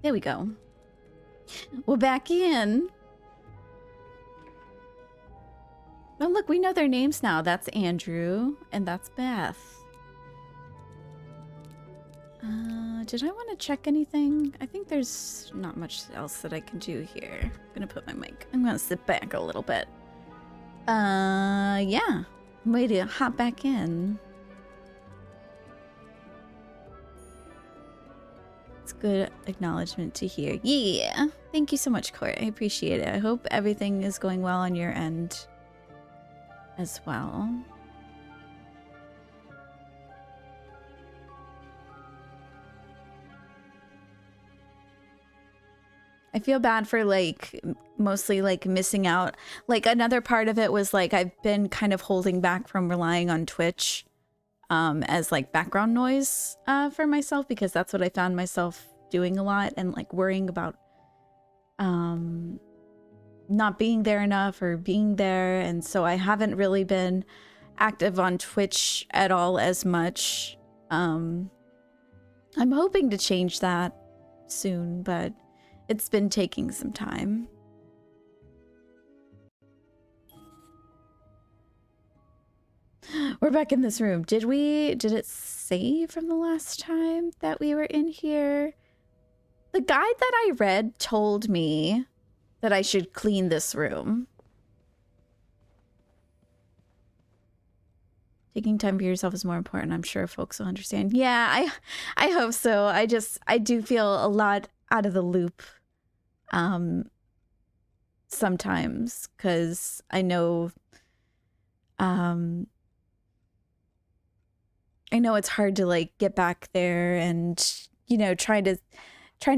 There we go. We're back in. Oh, look, we know their names now. That's Andrew, and that's Beth. Did I want to check anything? I think there's not much else that I can do here. I'm gonna put my mic. I'm gonna sit back a little bit. Yeah. I'm ready to hop back in. It's good acknowledgement to hear. Yeah. Thank you so much, Court. I appreciate it. I hope everything is going well on your end as well. I feel bad for like mostly like missing out. Like another part of it was like I've been kind of holding back from relying on Twitch as like background noise for myself, because that's what I found myself doing a lot, and like worrying about not being there enough or being there. And so I haven't really been active on Twitch at all as much. I'm hoping to change that soon, but it's been taking some time. We're back in this room. Did it say from the last time that we were in here? The guide that I read told me that I should clean this room. Taking time for yourself is more important. I'm sure folks will understand. Yeah, I hope so. I do feel a lot out of the loop sometimes, because I know it's hard to like get back there and, you know, trying to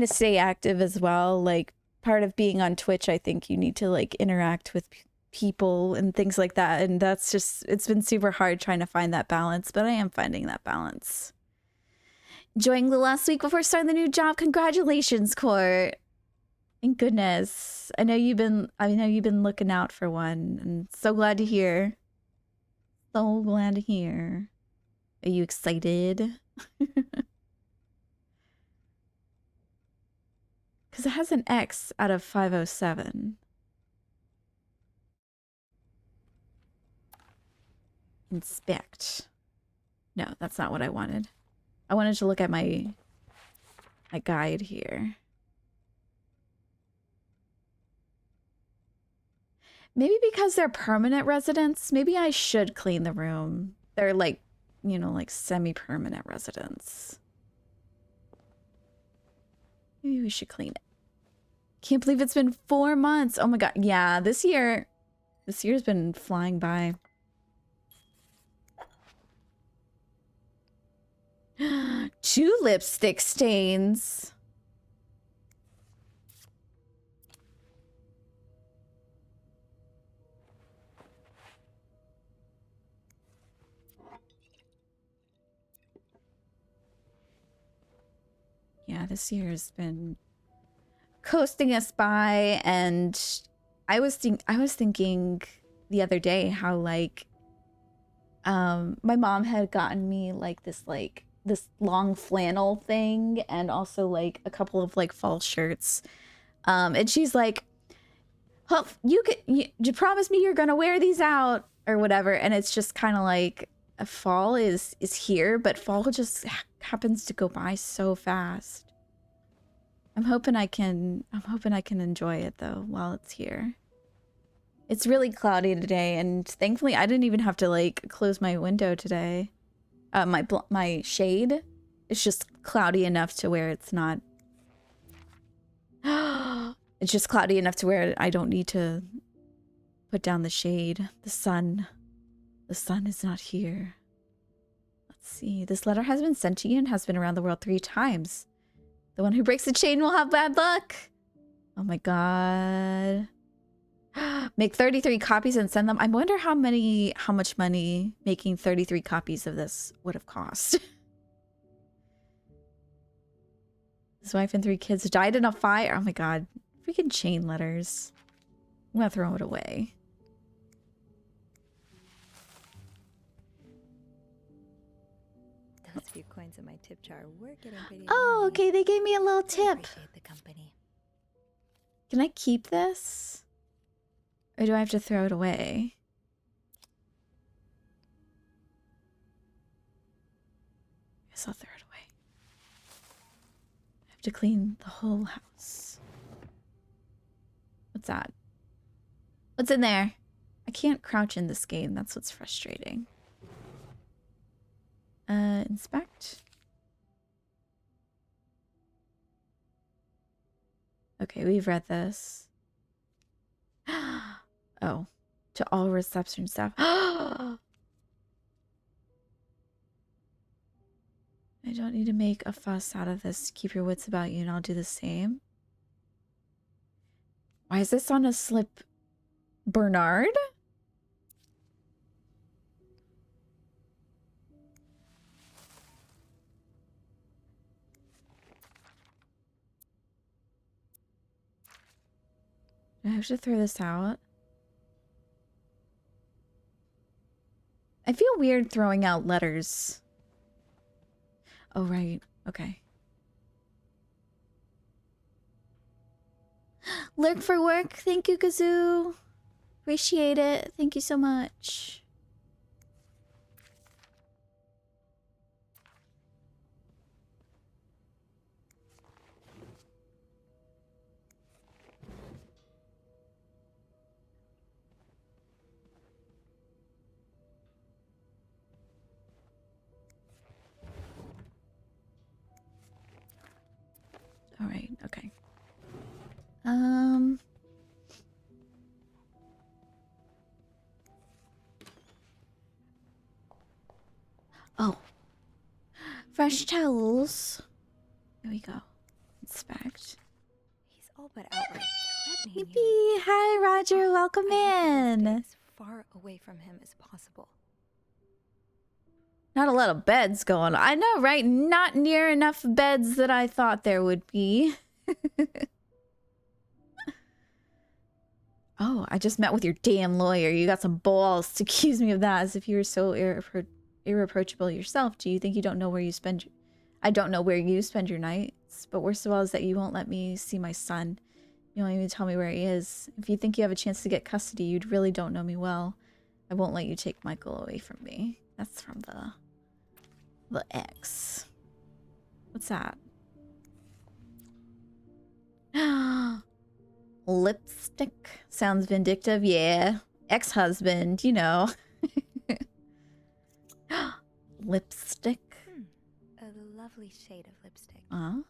stay active as well. Like part of being on Twitch, I think you need to like interact with people and things like that, and that's just, it's been super hard trying to find that balance, but I am finding that balance. Enjoying the last week before starting the new job. Congratulations, Court. Thank goodness. I know you've been looking out for one, and so glad to hear. So glad to hear. Are you excited? Because it has an X out of 507. Inspect. No, that's not what I wanted. I wanted to look at my guide here. Maybe because they're permanent residents, maybe I should clean the room. They're like, you know, like semi-permanent residents. Maybe we should clean it. Can't believe it's been 4 months. Oh my god. Yeah, this year's been flying by. 2 lipstick stains. Yeah, this year has been coasting us by, and I was thinking the other day how like my mom had gotten me like this long flannel thing, and also like a couple of like fall shirts, and she's like, "Oh, you promise me you're gonna wear these out or whatever," and it's just kind of like fall is here, but fall just happens to go by so fast. I'm hoping I can enjoy it though while it's here. It's really cloudy today, and thankfully I didn't even have to like close my window today. My shade is just cloudy enough to where it's not. It's just cloudy enough to where I don't need to put down the shade. The sun is not here. Let's see. This letter has been sent to you and has been around the world 3 times. The one who breaks the chain will have bad luck. Oh my god. Make 33 copies and send them. I wonder how much money making 33 copies of this would have cost. His wife and 3 kids died in a fire. Oh my god. Freaking chain letters. I'm gonna throw it away. Those few coins in my tip jar were getting pretty. Oh, okay. They gave me a little tip. Can I keep this? Or do I have to throw it away? Guess I'll throw it away. I have to clean the whole house. What's that? What's in there? I can't crouch in this game. That's what's frustrating. Inspect. Okay, we've read this. Oh, to all reception staff. I don't need to make a fuss out of this. Keep your wits about you and I'll do the same. Why is this on a slip? Bernard? Do I have to throw this out? I feel weird throwing out letters. Oh, right. Okay. Lurk for work. Thank you, Kazoo. Appreciate it. Thank you so much. All right. Okay. Oh. Fresh towels. There we go. Inspect. He's all but outright threatening Yippee! you. Hi, Roger. Welcome in. As far away from him as possible. Not a lot of beds going on. I know, right? Not near enough beds that I thought there would be. Oh, I just met with your damn lawyer. You got some balls to accuse me of that as if you were so irreproachable yourself. Do you think you don't know where you spend your... I don't know where you spend your nights, but worst of all is that you won't let me see my son. You won't even tell me where he is. If you think you have a chance to get custody, you really don't know me well. I won't let you take Michael away from me. That's from the ex. What's that? Lipstick. Sounds vindictive. Yeah. Ex-husband, you know. Lipstick. A lovely shade of lipstick. Oh.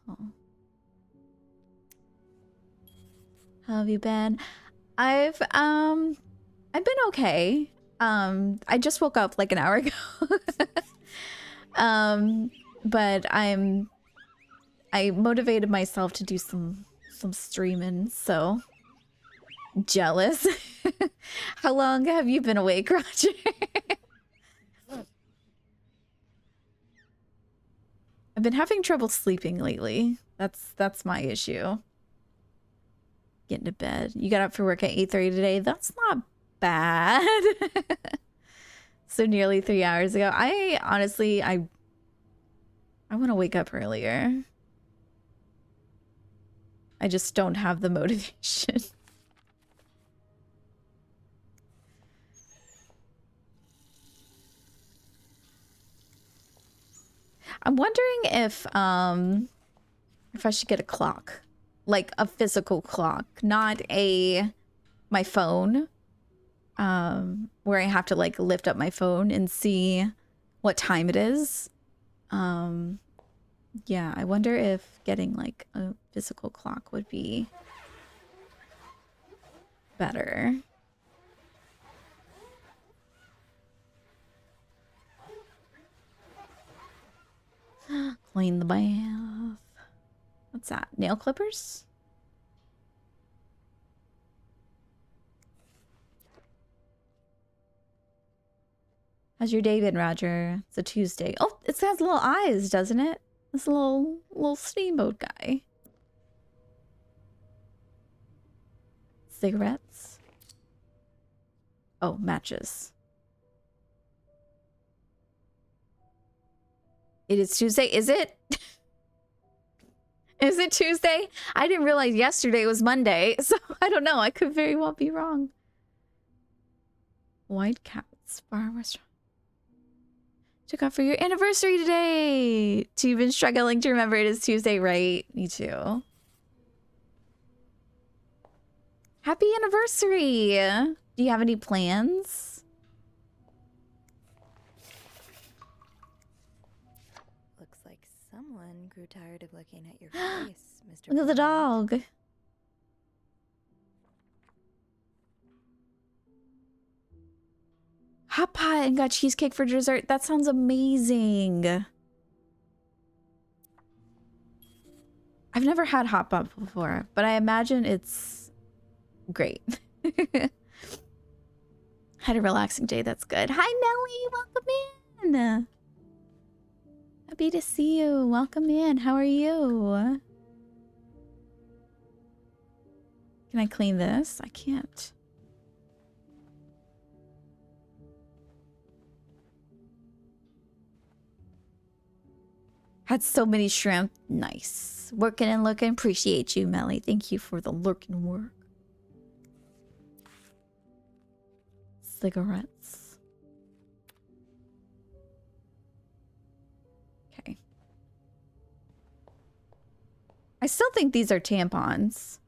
How have you been? I've been okay. I just woke up like an hour ago. But I motivated myself to do some streaming, so jealous. How long have you been awake, Roger? I've been having trouble sleeping lately. That's my issue. Getting to bed. You got up for work at 8:30 today. That's not bad. So nearly 3 hours ago. I honestly, I want to wake up earlier. I just don't have the motivation. I'm wondering if I should get a clock. Like a physical clock, not my phone. Where I have to like lift up my phone and see what time it is. Yeah, I wonder if getting like a physical clock would be better. Clean the bath. What's that? Nail clippers? How's your day been, Roger? It's a Tuesday. Oh, it has little eyes, doesn't it? This little steamboat guy. Cigarettes? Oh, matches. It is Tuesday, is it? Is it Tuesday? I didn't realize yesterday was Monday, so I don't know. I could very well be wrong. White Cats Bar Restaurant. Took off for your anniversary today. So you've been struggling to remember it is Tuesday, right? Me too. Happy anniversary. Do you have any plans? Looks like someone grew tired of looking at your face, Mr. Look at the Beaumont. dog. Hot pot and got cheesecake for dessert. That sounds amazing. I've never had hot pot before, but I imagine it's great. Had a relaxing day. That's good. Hi, Nelly. Welcome in. Happy to see you. Welcome in. How are you? Can I clean this? I can't. Had so many shrimp. Nice. Working and looking. Appreciate you, Melly. Thank you for the lurking work. Cigarettes. Okay. I still think these are tampons.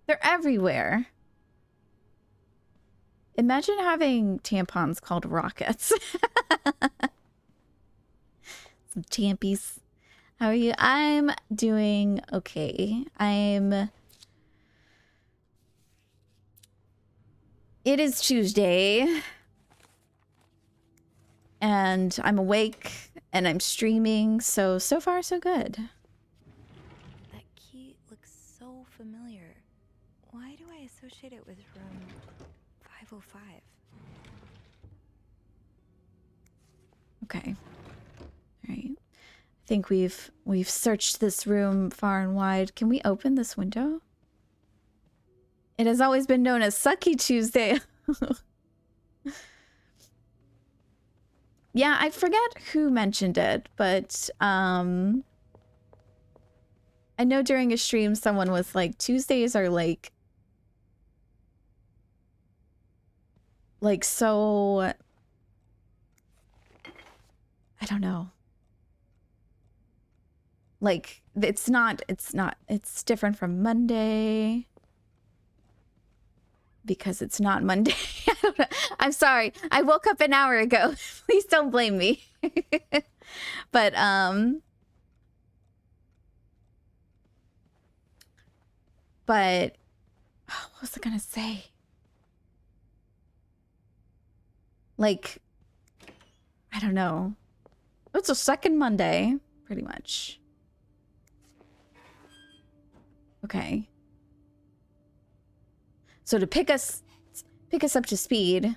They're everywhere. Imagine having tampons called rockets. Some tampies. How are you? I'm doing okay. It is Tuesday. And I'm awake and I'm streaming, so far so good. That key looks so familiar. Why do I associate it with room 505? Okay. All right. I think we've searched this room far and wide. Can we open this window? It has always been known as Sucky Tuesday. Yeah, I forget who mentioned it, but I know during a stream someone was like, Tuesdays are like so, I don't know. Like, it's different from Monday. Because it's not Monday. I don't know. I'm sorry. I woke up an hour ago. Please don't blame me. But, what was I gonna say? Like, I don't know. It's a second Monday, pretty much. Okay. So to pick us up to speed,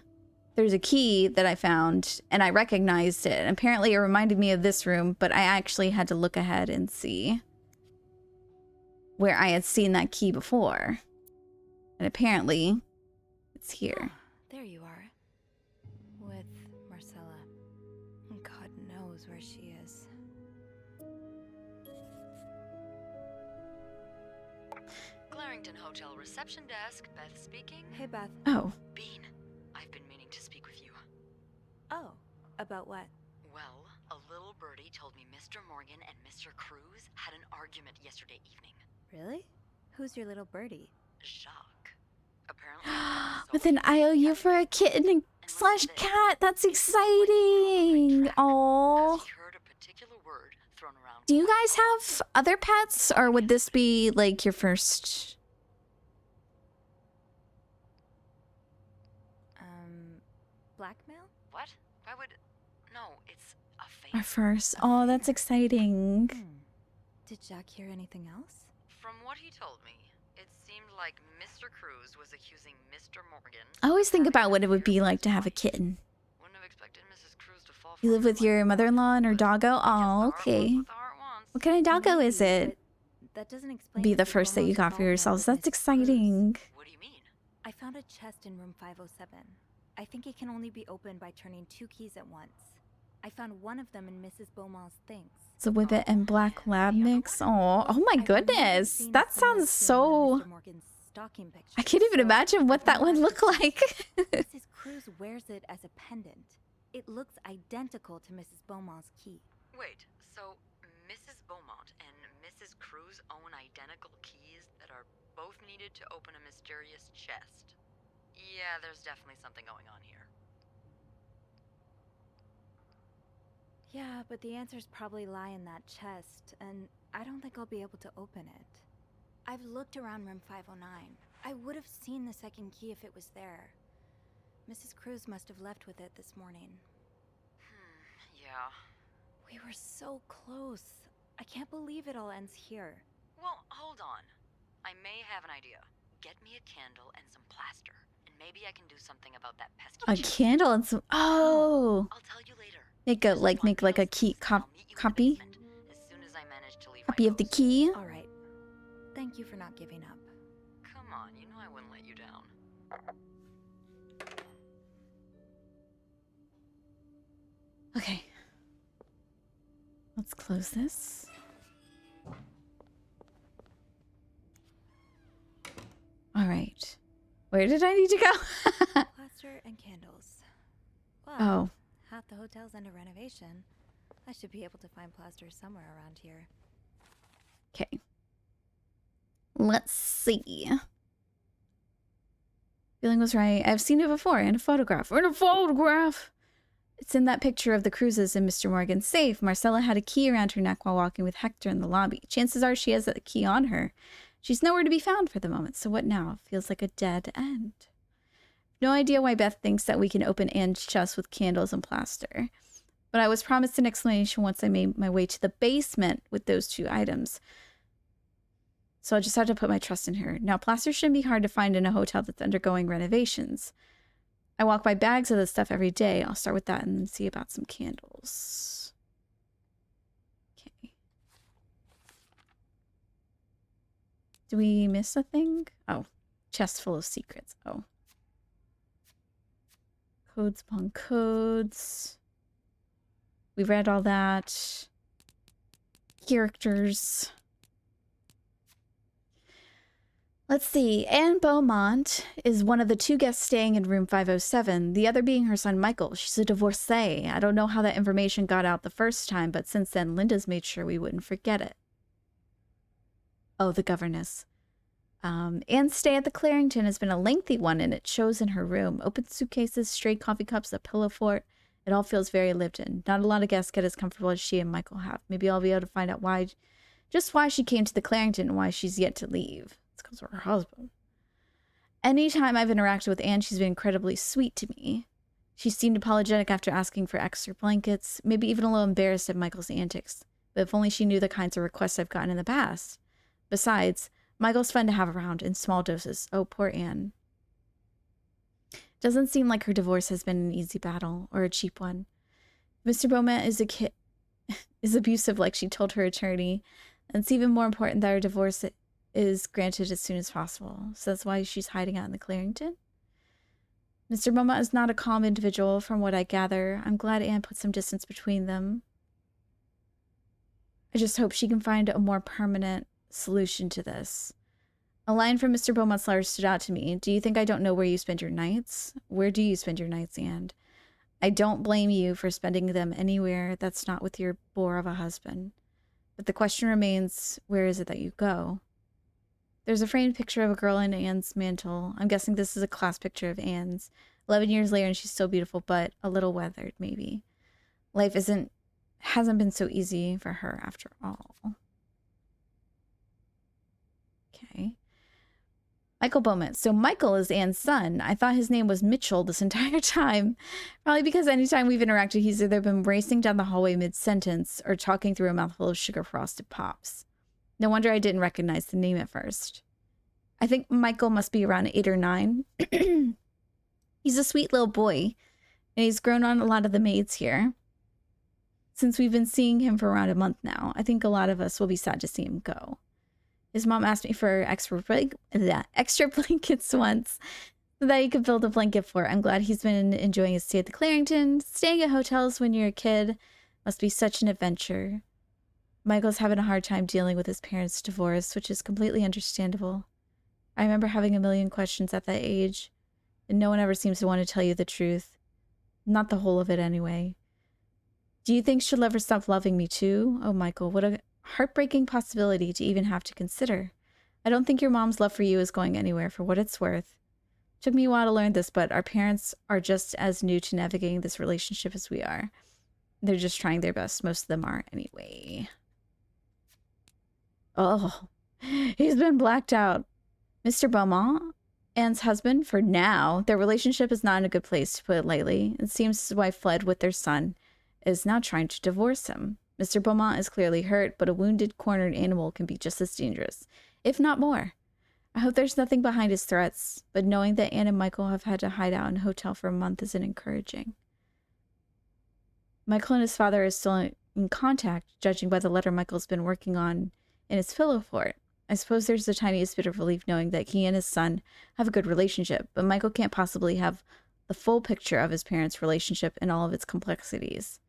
there's a key that I found and I recognized it. And apparently it reminded me of this room, but I actually had to look ahead and see where I had seen that key before. And apparently it's here. There you are. With Marcella. God knows where she is. Clarington Hotel reception desk, Beth speaking. Hey, Beth. Oh. Bean, I've been meaning to speak with you. Oh, about what? Well, a little birdie told me Mr. Morgan and Mr. Cruz had an argument yesterday evening. Really? Who's your little birdie? Jacques. Apparently, With an IOU for a kitten slash cat. That's exciting. Oh. he heard a particular word thrown around. Do you guys have other pets, or would this be like your first? Blackmail? What? Why would? No, it's a Our fake. first. Oh, that's exciting. Did Jack hear anything else? From what he told me, it seemed like Mr. Cruz was accusing Mr. Morgan. I always think of about having what it would be an affair like to with have a his wife. kitten. Wouldn't have expected Mrs. Cruz to fall You for live him with like your that, mother-in-law and her but doggo? I guess Oh, the heart wants okay. what the heart wants. What kind of doggo is Maybe, it? but that doesn't explain Be the Mrs. first that you Beaumont's got for involvement yourselves. with That's Mrs. Cruz. exciting. What do you mean? I found a chest in room 507. I think it can only be opened by turning 2 keys at once. I found one of them in Mrs. Beaumont's things. It's a Whippet and Black Lab mix. Oh my goodness. That sounds so... I can't even imagine what that would look like. Mrs. Cruz wears it as a pendant. It looks identical to Mrs. Beaumont's key. Wait, so Mrs. Beaumont and Mrs. Cruz own identical keys that are both needed to open a mysterious chest? Yeah, there's definitely something going on here. Yeah, but the answers probably lie in that chest, and I don't think I'll be able to open it. I've looked around room 509. I would have seen the second key if it was there. Mrs. Cruz must have left with it this morning. Yeah. We were so close. I can't believe it all ends here. Well, hold on. I may have an idea. Get me a candle and some plaster, and maybe I can do something about that pesky A chest. candle and some... Oh! I'll tell you later. Make like a key copy? As soon as I manage to leave Copy my of the post. key? All right. Thank you for not giving up. Come on, you know I wouldn't let you down. Okay. Let's close this. All right. Where did I need to go? Plaster and candles. Well, Oh. half the hotel's under renovation. I should be able to find plaster somewhere around here. Okay. Let's see. Feeling was right. I've seen it before in a photograph. It's in that picture of the Cruzes in Mr. Morgan's safe. Marcella had a key around her neck while walking with Hector in the lobby. Chances are she has that key on her. She's nowhere to be found for the moment, so what now? Feels like a dead end. No idea why Beth thinks that we can open Anne's chest with candles and plaster. But I was promised an explanation once I made my way to the basement with those two items. So I just had to put my trust in her. Now, plaster shouldn't be hard to find in a hotel that's undergoing renovations. I walk by bags of this stuff every day. I'll start with that and then see about some candles. Okay. Do we miss a thing? Oh, chest full of secrets. Oh. Codes upon codes. We read all that. Characters. Let's see. Anne Beaumont is one of the two guests staying in room 507, the other being her son Michael. She's a divorcee. I don't know how that information got out the first time, but since then, Linda's made sure we wouldn't forget it. Oh, the governess. Anne's stay at the Clarington has been a lengthy one, and it shows in her room. Open suitcases, stray coffee cups, a pillow fort. It all feels very lived in. Not a lot of guests get as comfortable as she and Michael have. Maybe I'll be able to find out just why she came to the Clarington and why she's yet to leave. It's because of her husband. Anytime I've interacted with Anne, she's been incredibly sweet to me. She seemed apologetic after asking for extra blankets, maybe even a little embarrassed at Michael's antics. But if only she knew the kinds of requests I've gotten in the past. Besides, Michael's fun to have around in small doses. Oh, poor Anne. Doesn't seem like her divorce has been an easy battle or a cheap one. Mr. Beaumont is abusive, like she told her attorney, and it's even more important that her divorce is granted as soon as possible. So that's why she's hiding out in the Clarington. Mr. Beaumont is not a calm individual, from what I gather. I'm glad Anne put some distance between them. I just hope she can find a more permanent solution to this. A line from Mr. Beaumont's letter stood out to me. Do you think I don't know where you spend your nights? Where do you spend your nights, Anne? I don't blame you for spending them anywhere that's not with your bore of a husband. But the question remains, where is it that you go? There's a framed picture of a girl in Anne's mantle. I'm guessing this is a class picture of Anne's. 11 years later and she's still beautiful, but a little weathered, maybe. Life hasn't been so easy for her after all. Okay. Michael Beaumont. So Michael is Anne's son. I thought his name was Mitchell this entire time. Probably because anytime we've interacted, he's either been racing down the hallway mid-sentence or talking through a mouthful of sugar-frosted pops. No wonder I didn't recognize the name at first. I think Michael must be around 8 or 9. He's a sweet little boy, and he's grown on a lot of the maids here. Since we've been seeing him for around a month now, I think a lot of us will be sad to see him go. His mom asked me for extra blankets once so that he could build a blanket fort. I'm glad he's been enjoying his stay at the Clarington. Staying at hotels when you're a kid must be such an adventure. Michael's having a hard time dealing with his parents' divorce, which is completely understandable. I remember having a million questions at that age, and no one ever seems to want to tell you the truth. Not the whole of it, anyway. Do you think she'll ever stop loving me, too? Oh, Michael, what a heartbreaking possibility to even have to consider. I don't think your mom's love for you is going anywhere, for what it's worth. Took me a while to learn this, but our parents are just as new to navigating this relationship as we are. They're just trying their best. Most of them are, anyway. Oh, he's been blacked out. Mr. Beaumont, Anne's husband, for now, their relationship is not in a good place, to put it lightly. It seems his wife fled with their son, is now trying to divorce him. Mr. Beaumont is clearly hurt, but a wounded, cornered animal can be just as dangerous, if not more. I hope there's nothing behind his threats, but knowing that Anne and Michael have had to hide out in a hotel for a month isn't encouraging. Michael and his father are still in contact, judging by the letter Michael's been working on in his pillow fort. I suppose there's the tiniest bit of relief knowing that he and his son have a good relationship, but Michael can't possibly have the full picture of his parents' relationship and all of its complexities.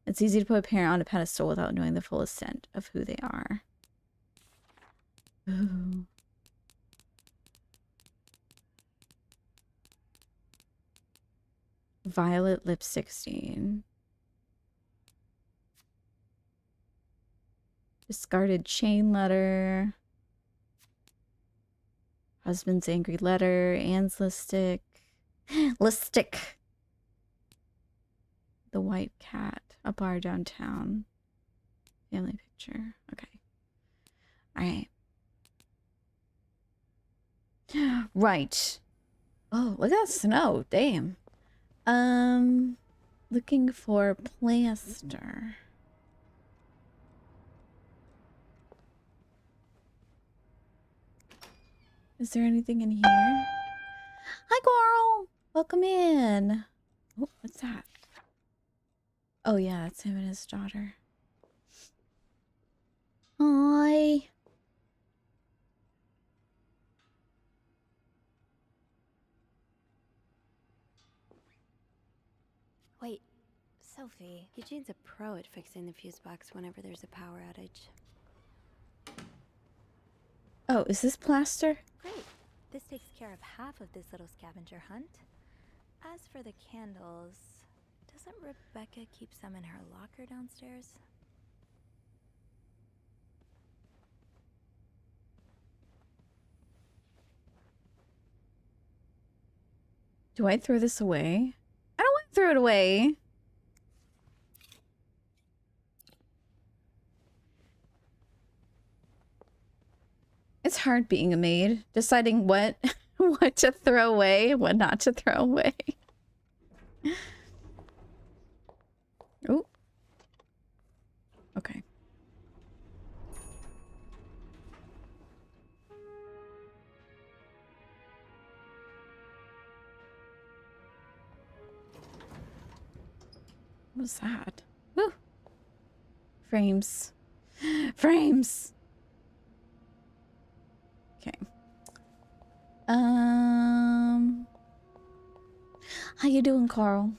It's easy to put a parent on a pedestal without knowing the full extent of who they are. Ooh. Violet lipstick stain. Discarded chain letter. Husband's angry letter. Anne's lipstick. Lipstick. The white cat. A bar downtown. Family picture. Okay. Alright. Right. Oh, look at that snow. Damn. Looking for plaster. Is there anything in here? Hi, Coral! Welcome in. Oh, what's that? Oh, yeah, that's him and his daughter. Hi. Wait, Sophie, Eugene's a pro at fixing the fuse box whenever there's a power outage. Oh, is this plaster? Great. This takes care of half of this little scavenger hunt. As for the candles, doesn't Rebecca keep some in her locker downstairs? Do I throw this away? I don't want to throw it away. It's hard being a maid, deciding what what to throw away, what not to throw away. Oh. Okay. What was that? Woo. Frames. Frames. Okay. How you doing, Carl?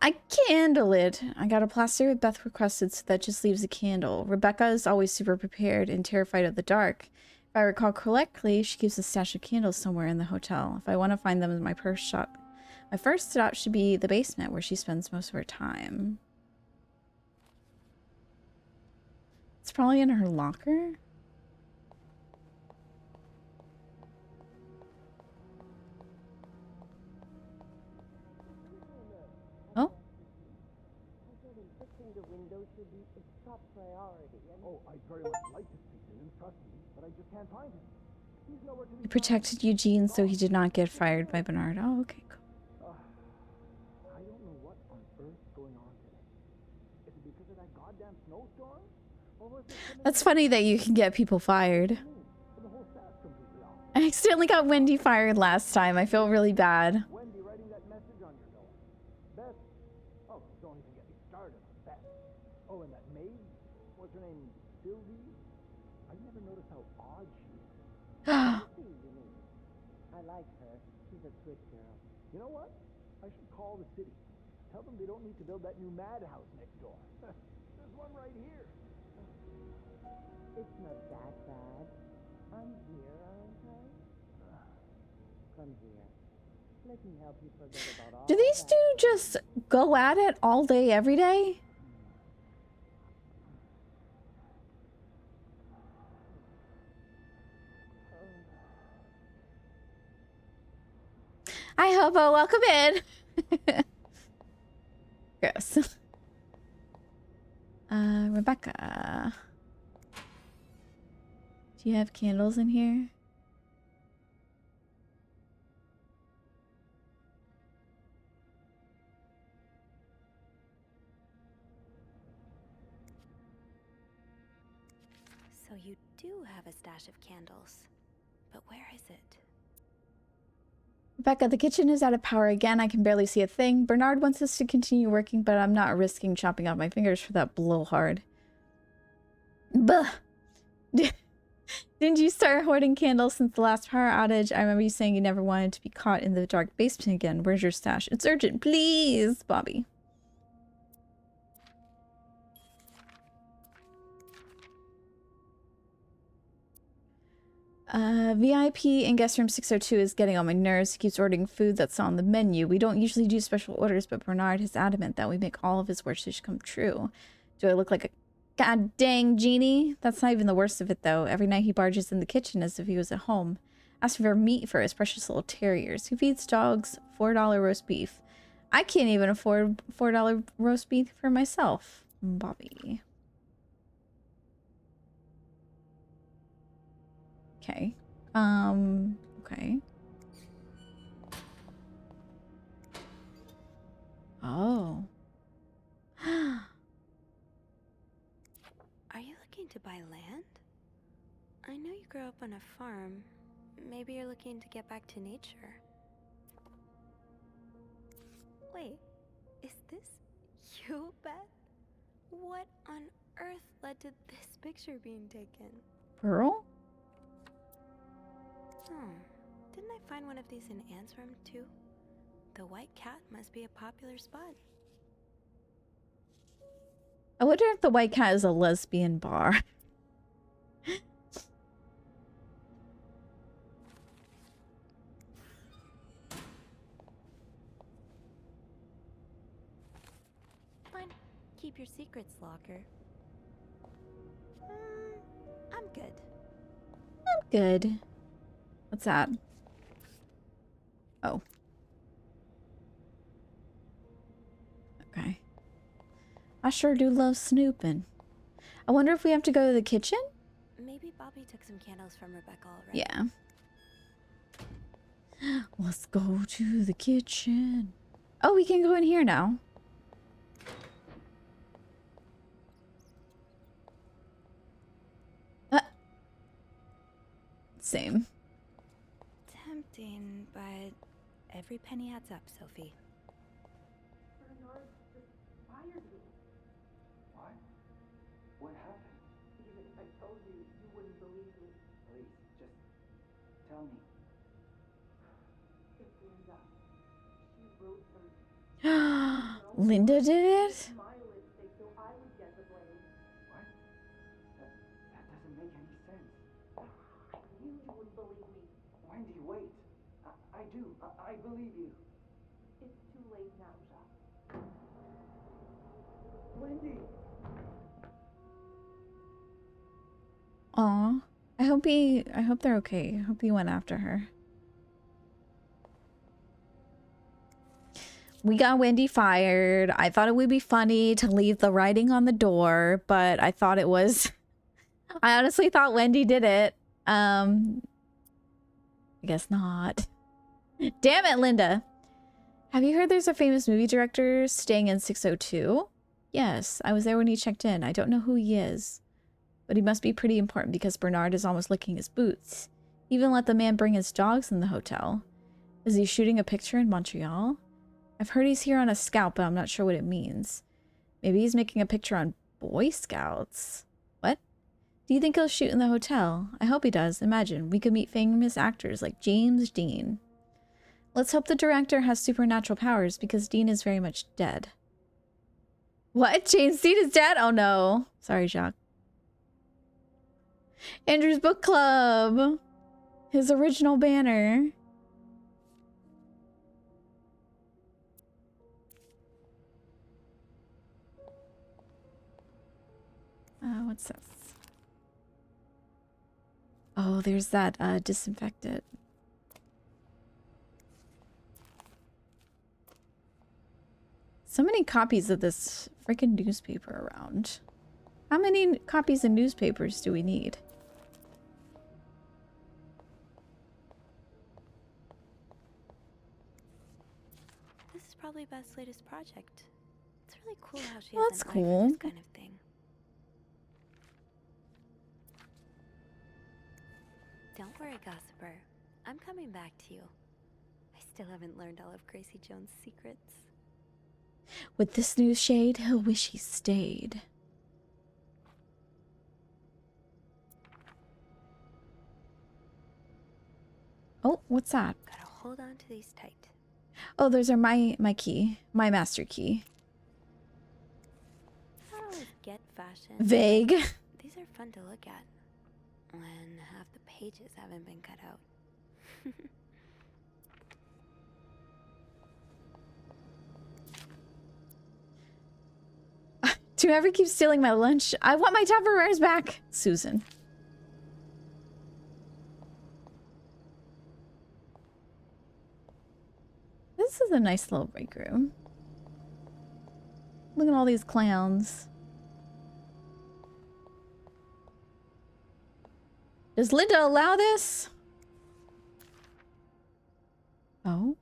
I candle it. I got a plaster with Beth requested, so that just leaves a candle. Rebecca is always super prepared and terrified of the dark. If I recall correctly, she keeps a stash of candles somewhere in the hotel. If I want to find them in my first stop should be the basement, where she spends most of her time. It's probably in her locker. Oh. Oh, I'd very much like to speak to him, trust me, but I just can't find him. He's nowhere to be He protected Eugene so he did not get fired by Bernard. Oh, okay, cool. I don't know what on earth's going on today. Is it because of that goddamn snowstorm? Or was it That's funny that you can get people fired. the whole staff's completely off? I accidentally got Wendy fired last time. I feel really bad. Wendy writing that message on your door. Beth. Oh, don't even get me started on Beth. Oh, and that maid? What's her name? Sylvie? I never noticed how odd she is. I like her. She's a good girl. You know what? I should call the city. Tell them they don't need to build that new madhouse next door. There's one right here. It's not that bad. I'm here, aren't I? Come here. Let me help you forget about all Do these two just go at it all day, every day? Hi, Hobo. Welcome in. Gross. Rebecca. Do you have candles in here? So you do have a stash of candles. But where is it? Rebecca, the kitchen is out of power again. I can barely see a thing. Bernard wants us to continue working, but I'm not risking chopping off my fingers for that blowhard. Buh! Didn't you start hoarding candles since the last power outage? I remember you saying you never wanted to be caught in the dark basement again. Where's your stash? It's urgent, please, Bobby. VIP in guest room 602 is getting on my nerves. He keeps ordering food that's on the menu. We don't usually do special orders, but Bernard is adamant that we make all of his wishes come true. Do I look like a god dang genie? That's not even the worst of it, though. Every night he barges in the kitchen as if he was at home, asking for meat for his precious little terriers. He feeds dogs $4 roast beef. I can't even afford $4 roast beef for myself. Bobby. Okay. Okay. Oh. Are you looking to buy land? I know you grew up on a farm. Maybe you're looking to get back to nature. Wait, is this you, Beth? What on earth led to this picture being taken? Pearl? Didn't I find one of these in Anne's room too? The White Cat must be a popular spot. I wonder if the White Cat is a lesbian bar. Fine. Keep your secrets, locker. I'm good. I'm good. What's that? Oh. Okay. I sure do love snooping. I wonder if we have to go to the kitchen? Maybe Bobby took some candles from Rebecca already. Yeah. Let's go to the kitchen. Oh, we can go in here now. Same. Tempting, but every penny adds up, Sophie. Bernard just fired me. What? What happened? Even if I told you, you wouldn't believe me. Please, just tell me. It's Linda. She wrote some Linda did it? my lipstick so I would get the blame. What? That doesn't make any sense. I knew you wouldn't believe me. Wendy, wait. I do. I believe you. It's too late now, Jacques. Wendy! Aw. I hope they're okay. I hope he went after her. We got Wendy fired. I thought it would be funny to leave the writing on the door, but I thought it was... I honestly thought Wendy did it. I guess not. Damn it, Linda. Have you heard there's a famous movie director staying in 602? Yes, I was there when he checked in. I don't know who he is, but he must be pretty important because Bernard is almost licking his boots. Even let the man bring his dogs in the hotel. Is he shooting a picture in Montreal? I've heard he's here on a scout, but I'm not sure what it means. Maybe he's making a picture on Boy Scouts. What? Do you think he'll shoot in the hotel? I hope he does. Imagine, we could meet famous actors like James Dean. Let's hope the director has supernatural powers because Dean is very much dead. What? James Dean is dead? Oh no. Sorry, Jacques. Andrew's book club. His original banner. What's this? Oh, there's that disinfectant. So many copies of this freaking newspaper around. How many copies of newspapers do we need? This is probably Beth's latest project. It's really cool how she Well, has that's an eye cool. for this kind of thing. Don't worry, gossiper. I'm coming back to you. I still haven't learned all of Gracie Jones' secrets. With this new shade, he'll wish he stayed. Oh, what's that? Gotta hold on to these tight. Oh, those are my key. My master key. I don't always get fashion. Vague. These are fun to look at. When half the pages haven't been cut out. Do you ever keep stealing my lunch? I want my Tupperwares back. Susan. This is a nice little break room. Look at all these clowns. Does Linda allow this? Oh.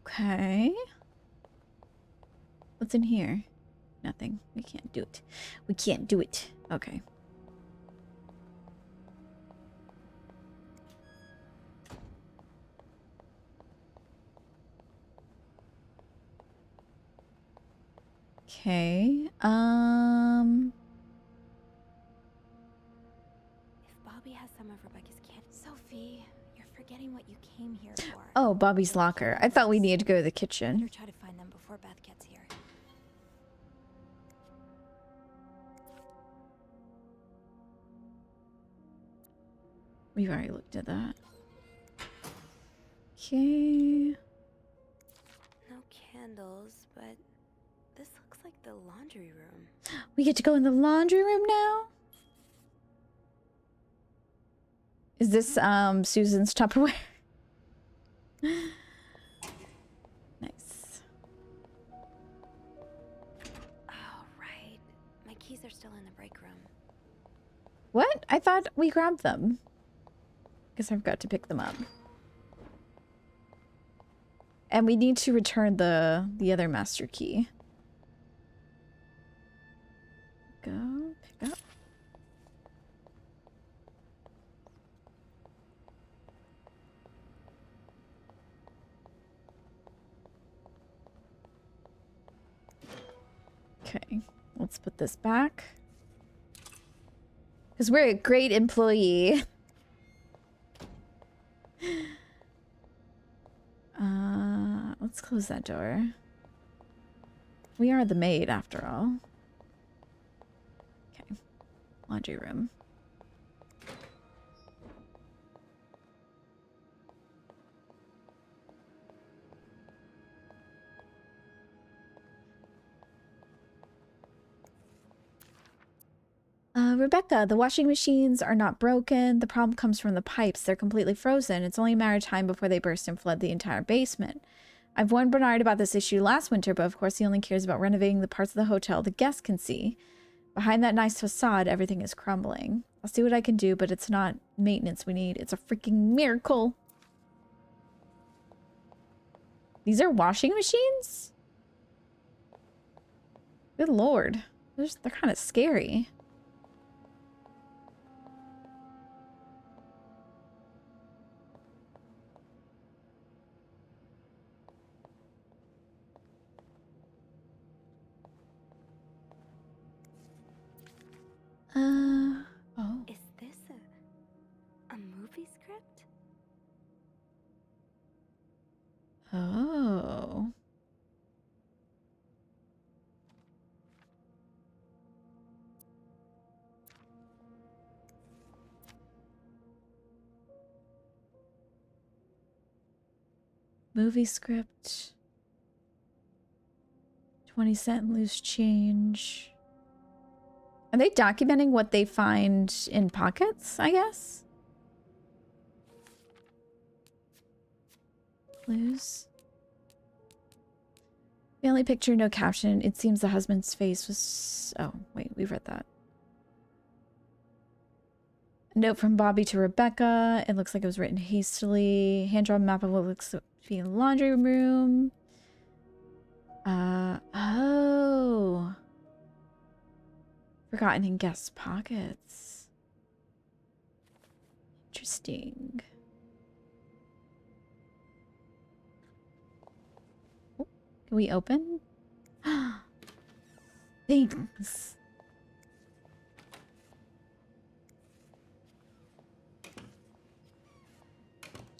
Okay. What's in here? Nothing. We can't do it. We can't do it. Okay. Okay. If Bobby has some of Rebecca's candy. Sophie, you're forgetting what you came here for. Oh, Bobby's locker. I thought we needed to go to the Better kitchen. try to find them before Beth gets here. We've already looked at that. Okay. No candles, but this looks like the laundry room. We get to go in the laundry room now? Is this Susan's Tupperware? Nice. Oh, right. My keys are still in the break room. What? I thought we grabbed them. Guess I forgot to pick them up. And we need to return the other master key. Go pick up. Okay, let's put this back. Because we're a great employee. Let's close that door. We are the maid after all. Okay, laundry room. Rebecca, the washing machines are not broken. The problem comes from the pipes. They're completely frozen. It's only a matter of time before they burst and flood the entire basement. I've warned Bernard about this issue last winter, but of course he only cares about renovating the parts of the hotel the guests can see. Behind that nice facade, everything is crumbling. I'll see what I can do, but it's not maintenance we need. It's a freaking miracle. These are washing machines? Good lord. They're kind of scary. Oh. Movie script. 20-cent loose change. Are they documenting what they find in pockets, I guess? Clues. Family picture, no caption. It seems the husband's face was... Oh, wait, we've read that. A note from Bobby to Rebecca. It looks like it was written hastily. Hand-drawn map of what looks to be a laundry room. Oh. Forgotten in guest pockets. Interesting. Oh, can we open? Things.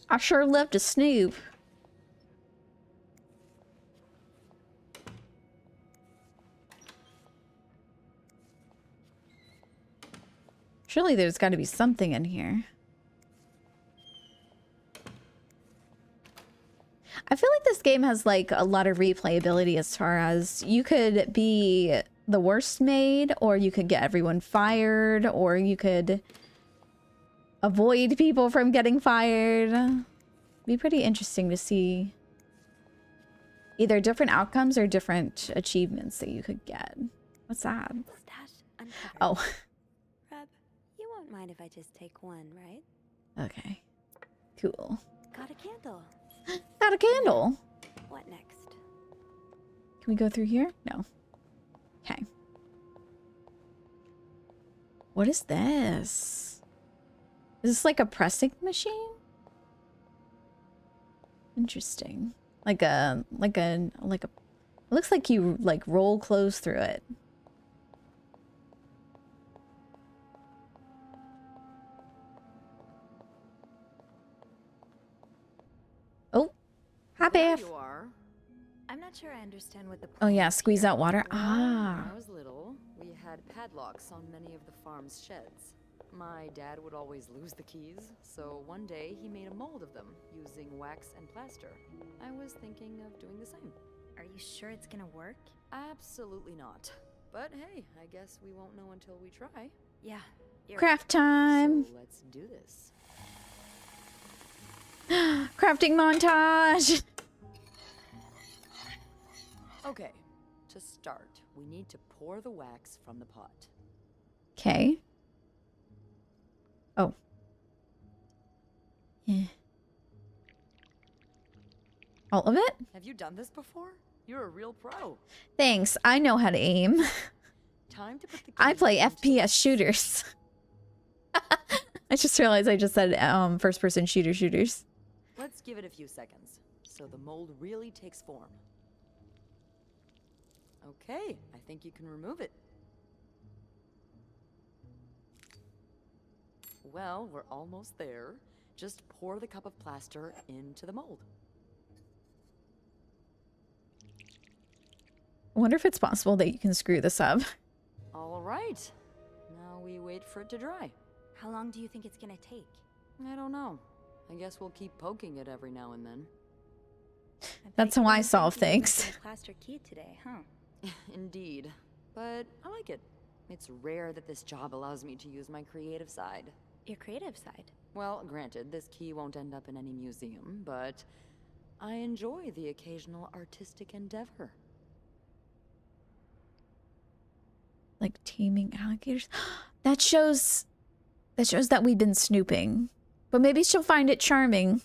I sure love to snoop. Surely there's got to be something in here. I feel like this game has like a lot of replayability as far as you could be the worst maid, or you could get everyone fired, or you could avoid people from getting fired. Be pretty interesting to see either different outcomes or different achievements that you could get. What's that? Stash uncovered. Oh, Reb, you won't mind if I just take one, right? okay. Cool. Got a candle. Got a candle. What next? Can we go through here? No. Okay. What is this? Is this like a pressing machine? Interesting. Like a it looks like you like roll clothes through it. Oh, hi, There Beth. you are. I'm not sure I understand what the Oh yeah, point is squeeze here. out water. Well, Ah. when I was little, we had padlocks on many of the farm's sheds. My dad would always lose the keys, so one day he made a mold of them using wax and plaster. I was thinking of doing the same. Are you sure it's gonna work? Absolutely not. But hey, I guess we won't know until we try. Yeah. You're Craft time. So let's do this. Crafting montage. Okay, to start, we need to pour the wax from the pot. Okay. Oh. Yeah. All of it? Have you done this before? You're a real pro. Thanks. I know how to aim. Time to put the I keys play into FPS shooters. I just realized I just said first person shooters. Let's give it a few seconds, so the mold really takes form. Okay, I think you can remove it. Well, we're almost there. Just pour the cup of plaster into the mold. I wonder if it's possible that you can screw this up. All right. Now we wait for it to dry. How long do you think it's gonna take? I don't know. I guess we'll keep poking it every now and then. That's how I solve things. Plaster key today, huh? Indeed. But I like it. It's rare that this job allows me to use my creative side. Your creative side. Well, granted, this key won't end up in any museum, but I enjoy the occasional artistic endeavor. Like taming alligators. That shows that we've been snooping. But maybe she'll find it charming.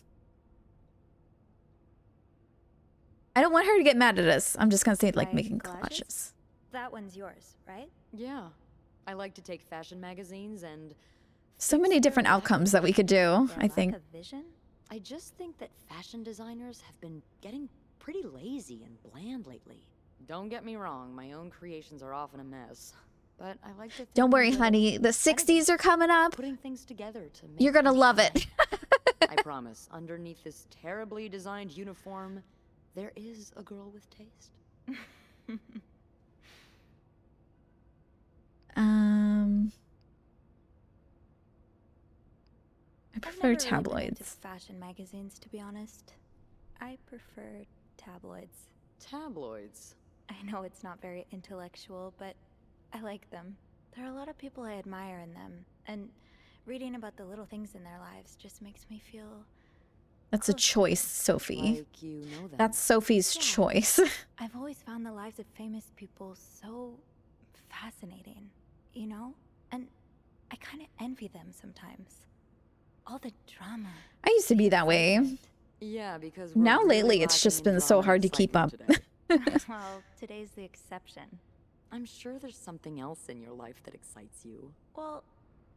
I don't want her to get mad at us. I'm just gonna say like Right, making collages? collages. That one's yours, right? Yeah. I like to take fashion magazines and So many different outcomes that we could do, Their I lack think. of vision? I just think that fashion designers have been getting pretty lazy and bland lately. Don't get me wrong, my own creations are often a mess. But I like to think Don't worry, that honey. The 60s are coming up. putting things together to make You're gonna them love shine. it. I promise, underneath this terribly designed uniform, there is a girl with taste. I prefer I've never really been into tabloids. fashion magazines, to be honest. I prefer tabloids. Tabloids. I know it's not very intellectual, but I like them. There are a lot of people I admire in them, and reading about the little things in their lives just makes me feel... That's a close to choice, them. Sophie. Like you know them. That's Sophie's Yeah. choice. I've always found the lives of famous people so fascinating, you know? And I kind of envy them sometimes. All the drama. I used to the be that way. excitement. Yeah, because Now we're really lately, it's just lacking in been so drama hard and to keep up. excitement today. Well, today's the exception. I'm sure there's something else in your life that excites you. Well,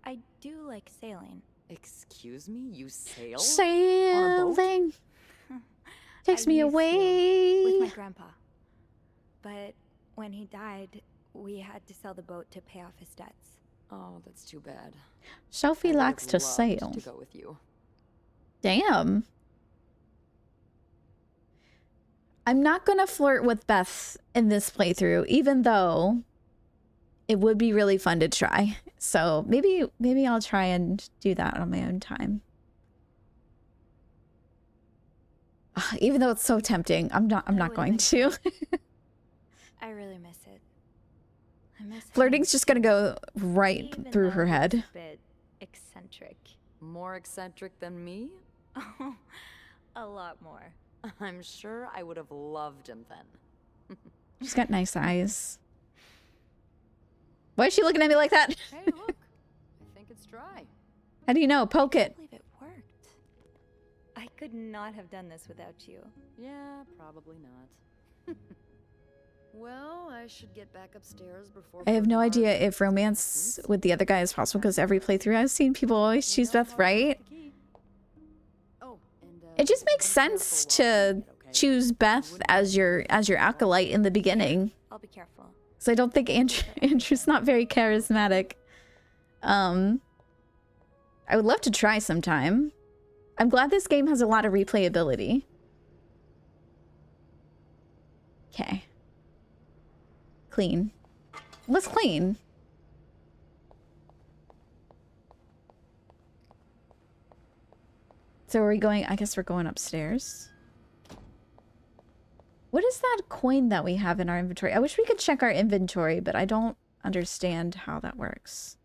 I do like sailing. Excuse me? You sail? Sailing takes I me used to, away. with my grandpa. But when he died, we had to sell the boat to pay off his debts. Oh, that's too bad. Sophie I would likes have to loved sail. to go with you. Damn. I'm not gonna flirt with Beth in this playthrough, even though it would be really fun to try. So maybe I'll try and do that on my own time. Even though it's so tempting, I'm not would've going been to. great. I really miss it. I miss Flirting's just gonna go right even through though her he was head. a bit eccentric. More eccentric than me? Oh, a lot more. I'm sure I would have loved him then. She's got nice eyes. Why is she looking at me like that? Hey, look. I think it's dry. How do you know? Poke I it. can't believe it worked. I could not have done this without you. Yeah, probably not. Well, I should get back upstairs before... I have no Bernard idea gets if romance with the other guy is possible because every playthrough I've seen, people always choose Beth, right? Oh, and, It just makes be sense careful while doing to it, okay? choose Beth as your acolyte in the beginning. I'll be careful. So I don't think Andrew's not very charismatic. I would love to try sometime. I'm glad this game has a lot of replayability. Okay. Clean. Let's clean. So are we going? I guess we're going upstairs. What is that coin that we have in our inventory? I wish we could check our inventory, but I don't understand how that works.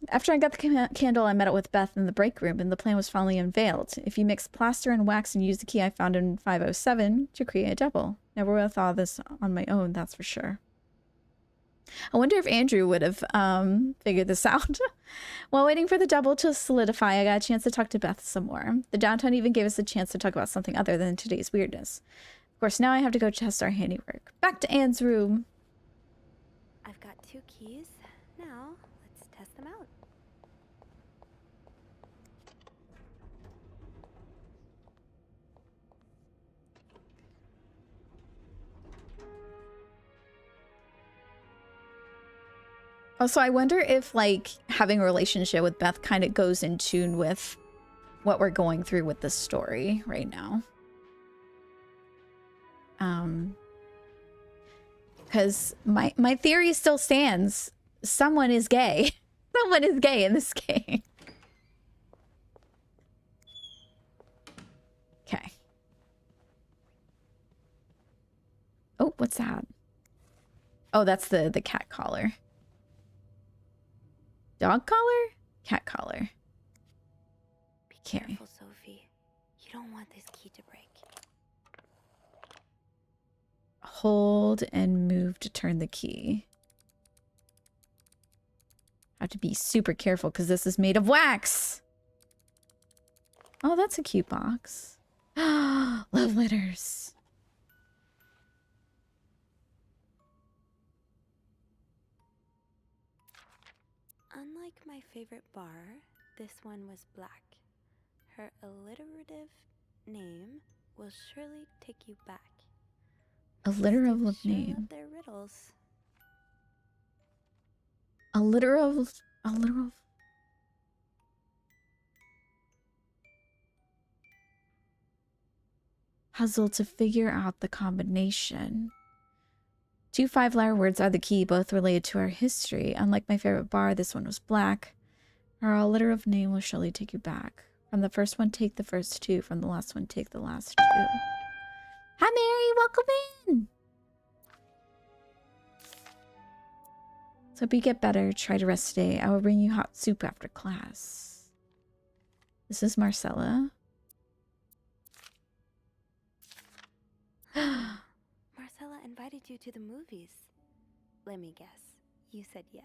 After I got the candle, I met up with Beth in the break room, and the plan was finally unveiled. If you mix plaster and wax and use the key I found in 507 to create a double. Never would have thought of this on my own, that's for sure. I wonder if Andrew would have figured this out. While waiting for the double to solidify, I got a chance to talk to Beth some more. The downtown even gave us a chance to talk about something other than today's weirdness. Of course, now I have to go test our handiwork. Back to Anne's room. I've got 2 keys. Now, let's test them out. Also, I wonder if, like, having a relationship with Beth kind of goes in tune with what we're going through with this story right now. Because my theory still stands. Someone is gay. Someone is gay in this game. Okay. Oh, what's that? Oh, that's the cat collar. Dog collar? Cat collar. Be Okay. careful, Sophie. You don't want this key to break. Hold and move to turn the key. I have to be super careful because this is made of wax. Oh, that's a cute box. Love letters. Unlike my favorite bar, this one was black. Her alliterative name will surely take you back. Alliterative Sure name. love their riddles. Alliterative. puzzle to figure out the combination. 2 5-letter words are the key, both related to our history. Unlike my favorite bar, this one was black. Our letter of name will surely take you back. From the first one, take the first 2. From the last one, take the last 2. Hi, Mary. Welcome in. So hope you get better. Try to rest today. I will bring you hot soup after class. This is Marcella. Marcella invited you to the movies. Let me guess. You said yes.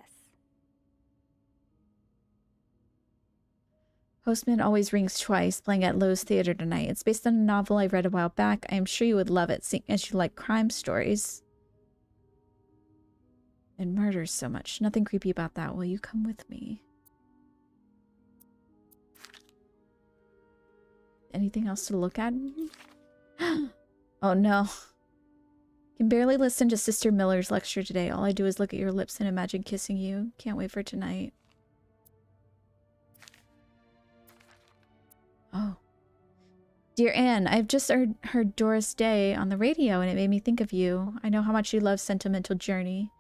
Postman always rings twice, playing at Lowe's Theater tonight. It's based on a novel I read a while back. I am sure you would love it, seeing as you like crime stories. And murders so much. Nothing creepy about that. Will you come with me? Anything else to look at? Oh no. Can barely listen to Sister Miller's lecture today. All I do is look at your lips and imagine kissing you. Can't wait for tonight. Oh. Dear Anne, I've just heard Doris Day on the radio and it made me think of you. I know how much you love Sentimental Journey.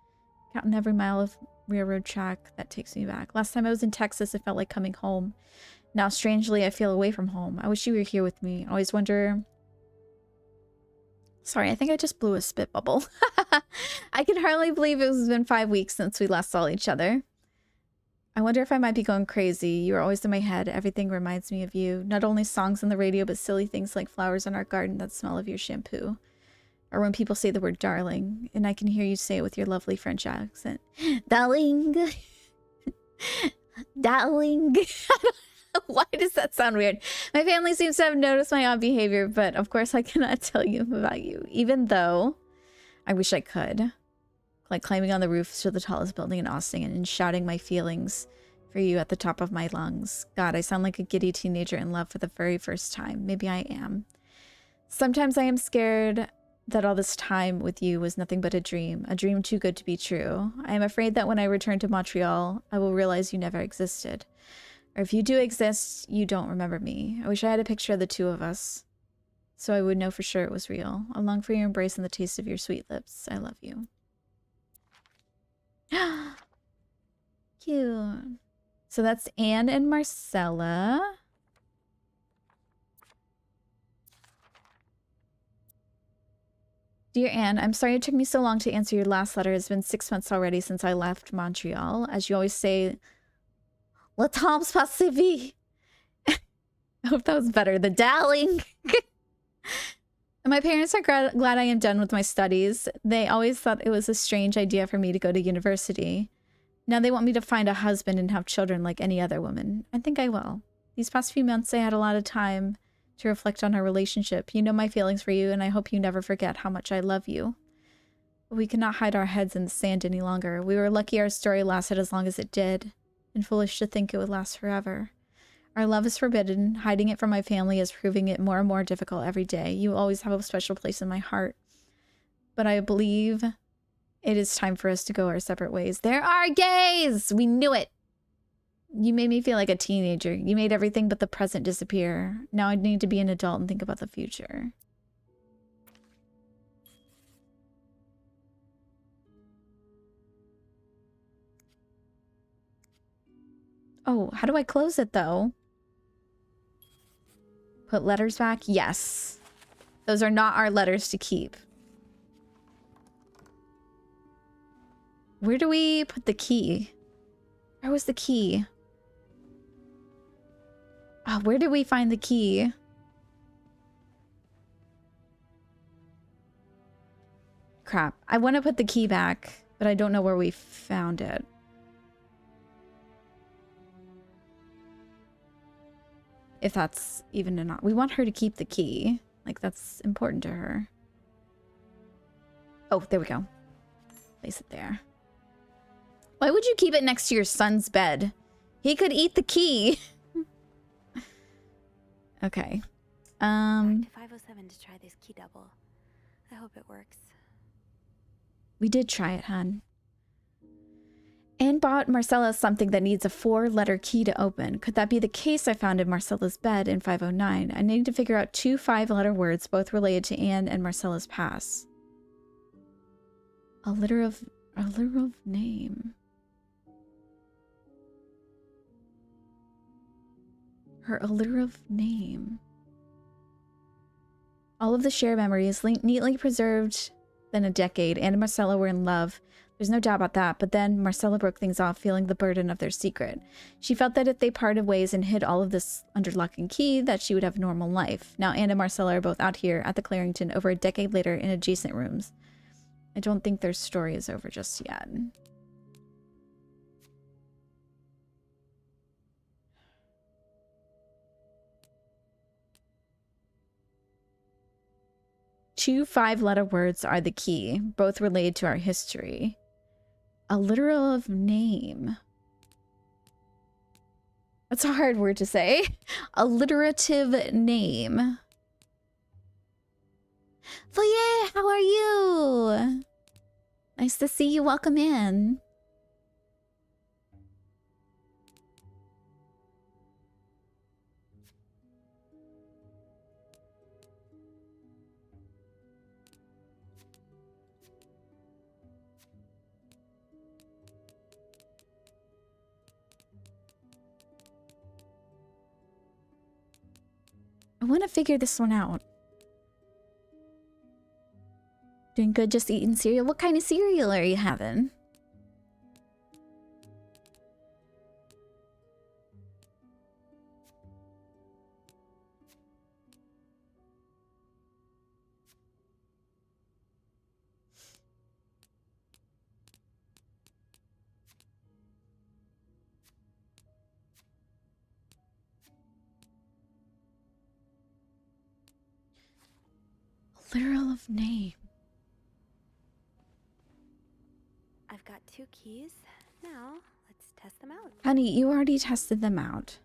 Counting every mile of railroad track that takes me back. Last time I was in Texas, it felt like coming home. Now, strangely, I feel away from home. I wish you were here with me. I always wonder... Sorry, I think I just blew a spit bubble. I can hardly believe it's been 5 weeks since we last saw each other. I wonder if I might be going crazy. You are always in my head. Everything reminds me of you. Not only songs on the radio, but silly things like flowers in our garden that smell of your shampoo. Or when people say the word darling, and I can hear you say it with your lovely French accent. Darling. Darling. Why does that sound weird? My family seems to have noticed my odd behavior, but of course I cannot tell you about you, even though I wish I could. Like climbing on the roofs to the tallest building in Austin and shouting my feelings for you at the top of my lungs. God, I sound like a giddy teenager in love for the very first time. Maybe I am. Sometimes I am scared that all this time with you was nothing but a dream too good to be true. I am afraid that when I return to Montreal, I will realize you never existed. Or if you do exist, you don't remember me. I wish I had a picture of the two of us, so I would know for sure it was real. I long for your embrace and the taste of your sweet lips. I love you. Cute. So that's Anne and Marcella. Dear Anne, I'm sorry it took me so long to answer your last letter. It's been 6 months already since I left Montreal. As you always say, le temps passe vite. I hope that was better. The darling. My parents are glad I am done with my studies. They always thought it was a strange idea for me to go to university. Now they want me to find a husband and have children like any other woman. I think I will. These past few months I had a lot of time to reflect on our relationship. You know my feelings for you, and I hope you never forget how much I love you. But we cannot hide our heads in the sand any longer. We were lucky our story lasted as long as it did, and foolish to think it would last forever. Our love is forbidden. Hiding it from my family is proving it more and more difficult every day. You always have a special place in my heart. But I believe it is time for us to go our separate ways. There are gays! We knew it! You made me feel like a teenager. You made everything but the present disappear. Now I need to be an adult and think about the future. Oh, how do I close it though? Put letters back? Yes. Those are not our letters to keep. Where do we put the key? Where was the key? Oh, where did we find the key? Crap. I want to put the key back, but I don't know where we found it. If that's even an option. We want her to keep the key. Like, that's important to her. Oh, there we go. Place it there. Why would you keep it next to your son's bed? He could eat the key. Okay. Back to 507 to try this key double. I hope it works. We did try it, hun. Anne bought Marcella something that needs a 4-letter key to open. Could that be the case I found in Marcella's bed in 509? I need to figure out 2 5-letter words, both related to Anne and Marcella's past. A litter of name. Her alliterative name. All of the shared memories neatly preserved in a decade. Anne and Marcella were in love. There's no doubt about that, but then Marcella broke things off, feeling the burden of their secret. She felt that if they parted ways and hid all of this under lock and key, that she would have a normal life. Now Anne and Marcella are both out here at the Clarington over a decade later in adjacent rooms. I don't think their story is over just yet. Two 5-letter words are the key, both related to our history. Alliterative name. That's a hard word to say. Alliterative name. Foyer, how are you? Nice to see you. Welcome in. I want to figure this one out. Doing good, just eating cereal. What kind of cereal are you having? Literal of name. I've got 2 keys. Now, let's test them out. Honey, you already tested them out.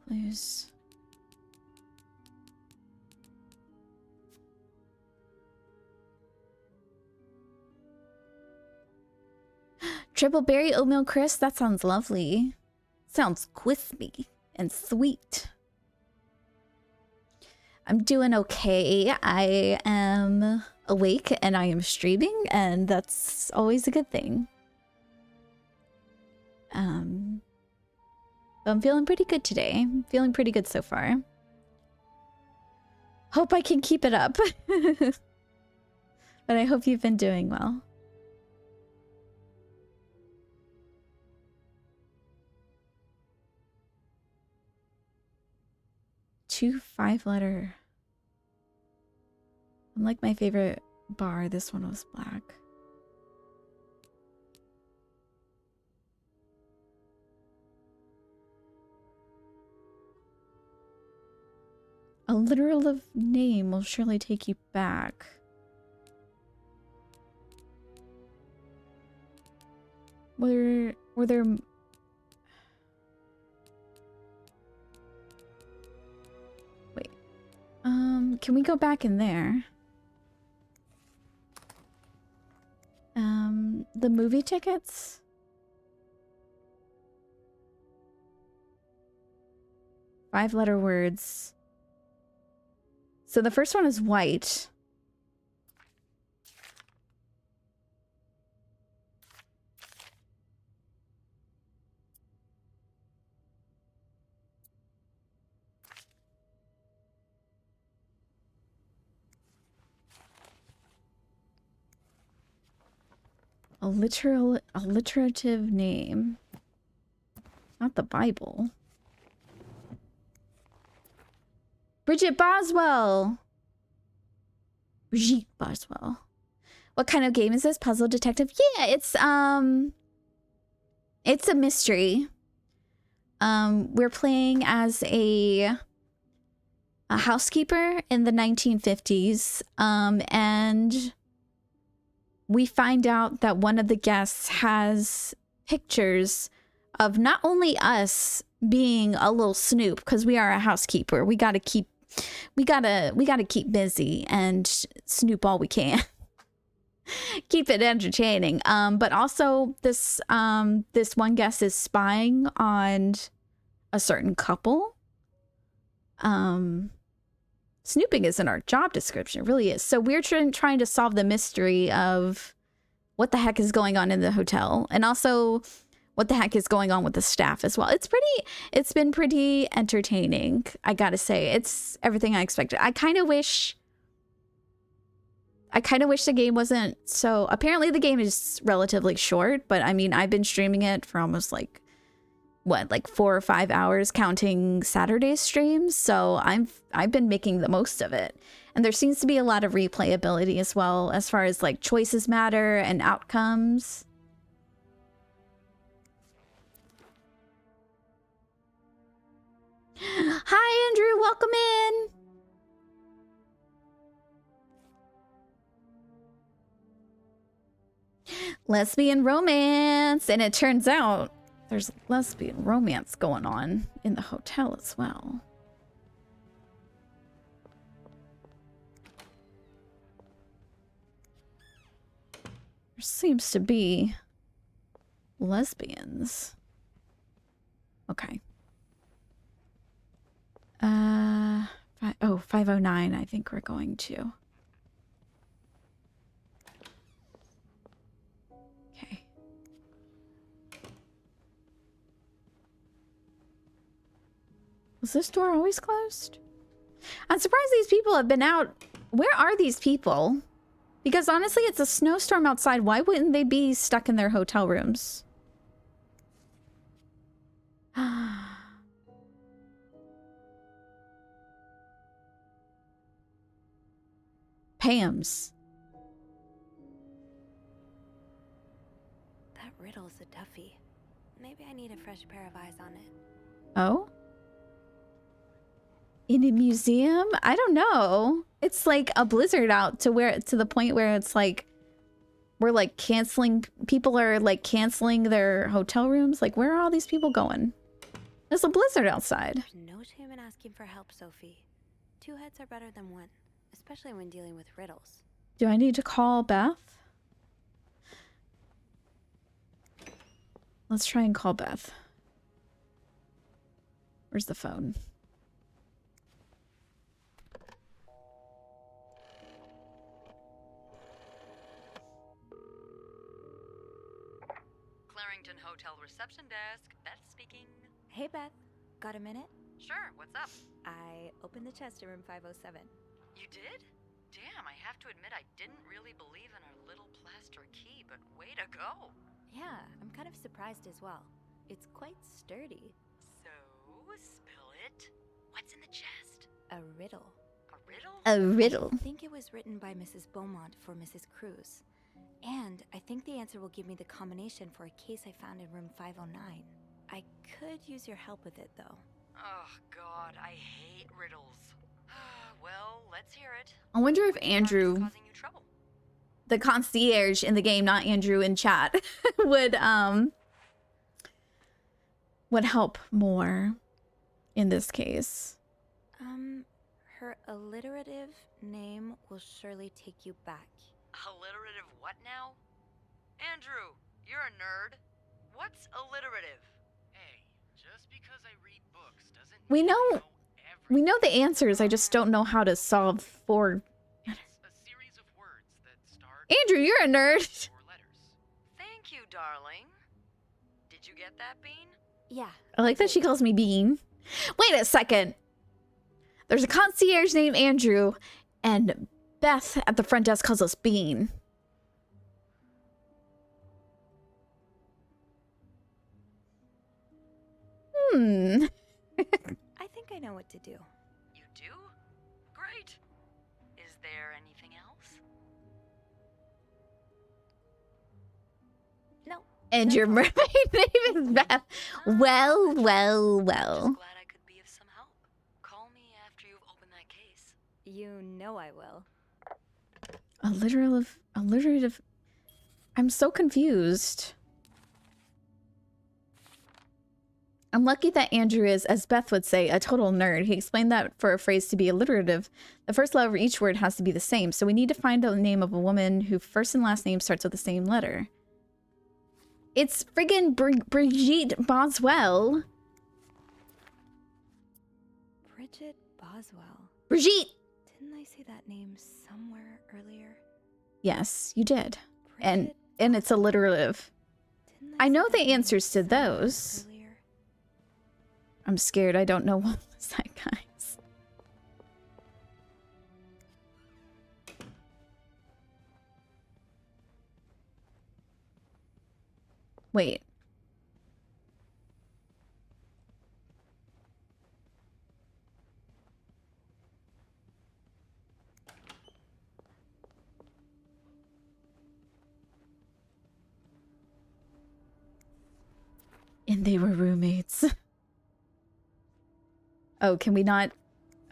Clues. Triple berry oatmeal crisp? That sounds lovely. Sounds crispy and sweet. I'm doing okay. I am awake and I am streaming, and that's always a good thing. I'm feeling pretty good today. I'm feeling pretty good so far. Hope I can keep it up. But I hope you've been doing well. Two 5-letter. Unlike my favorite bar, this one was black. A literal name will surely take you back. Were there... Wait. Can we go back in there? The movie tickets? Five-letter words. So the first one is white. Alliterative name. Not the Bible. Bridget Boswell. Brigitte Boswell. What kind of game is this? Puzzle detective? Yeah, it's a mystery. We're playing as a housekeeper in the 1950s. And we find out that one of the guests has pictures of not only us being a little snoop, because we are a housekeeper. We gotta keep busy and snoop all we can. keep it entertaining. But also this this one guest is spying on a certain couple. Snooping isn't our job description, it really is. So we're trying to solve the mystery of what the heck is going on in the hotel, and also what the heck is going on with the staff as well. It's been pretty entertaining, I gotta say. It's everything I expected. I kind of wish the game wasn't so... Apparently the game is relatively short, but I mean, I've been streaming it for almost like, what, like 4 or 5 hours counting Saturday streams. So I've been making the most of it. And there seems to be a lot of replayability as well, as far as like choices matter and outcomes. Hi, Andrew. Welcome in. Lesbian romance. And it turns out there's lesbian romance going on in the hotel as well. There seems to be lesbians. Okay. 509, I think we're going to. Okay. Was this door always closed? I'm surprised these people have been out. Where are these people? Because honestly, it's a snowstorm outside. Why wouldn't they be stuck in their hotel rooms? Pam's. That riddle's a toughie. Maybe I need a fresh pair of eyes on it. Oh? In a museum? I don't know. It's like a blizzard out to the point where it's like we're like canceling. People are like canceling their hotel rooms. Like, where are all these people going? There's a blizzard outside. There's no shame in asking for help, Sophie. 2 heads are better than 1, especially when dealing with riddles. Do I need to call Beth? Let's try and call Beth. Where's the phone? Clarington Hotel reception desk. Beth speaking. Hey, Beth. Got a minute? Sure, what's up? I opened the chest in room 507. You did? Damn, I have to admit I didn't really believe in our little plaster key, but way to go. Yeah, I'm kind of surprised as well. It's quite sturdy. So, spill it. What's in the chest? A riddle. A riddle? A riddle. I think it was written by Mrs. Beaumont for Mrs. Cruz. And I think the answer will give me the combination for a case I found in room 509. I could use your help with it, though. Oh, God, I hate riddles. Well, let's hear it. I wonder if Which part is Andrew, causing you trouble? the concierge in the game, not Andrew in chat, would help more in this case. Her alliterative name will surely take you back. Alliterative what now? Andrew, you're a nerd. What's alliterative? Hey, just because I read books doesn't We mean I know the everything. answers. I just don't know how to solve for. It's a series of words that start Andrew, you're a nerd. with 4 letters. Thank you, darling. Did you get that, Bean? Yeah. I like that she calls me Bean. Wait a second. There's a concierge named Andrew, and Beth at the front desk calls us Bean. I think I know what to do. You do? Great. Is there anything else? No. And your mermaid name is Beth. Well, well, well. Just glad I could be of some help. Call me after you've opened that case. You know I will. Alliterative. I'm so confused. I'm lucky that Andrew is, as Beth would say, a total nerd. He explained that for a phrase to be alliterative, the first letter of each word has to be the same. So we need to find the name of a woman whose first and last name starts with the same letter. It's friggin' Brigitte Boswell. Bridget Boswell. Brigitte! Didn't I see that name somewhere earlier? Yes, you did. Bridget And it's alliterative. Didn't I know see the that name answers to somewhere those. earlier? I'm scared I don't know what was that, guys. Wait. And they were roommates. Oh, can we not?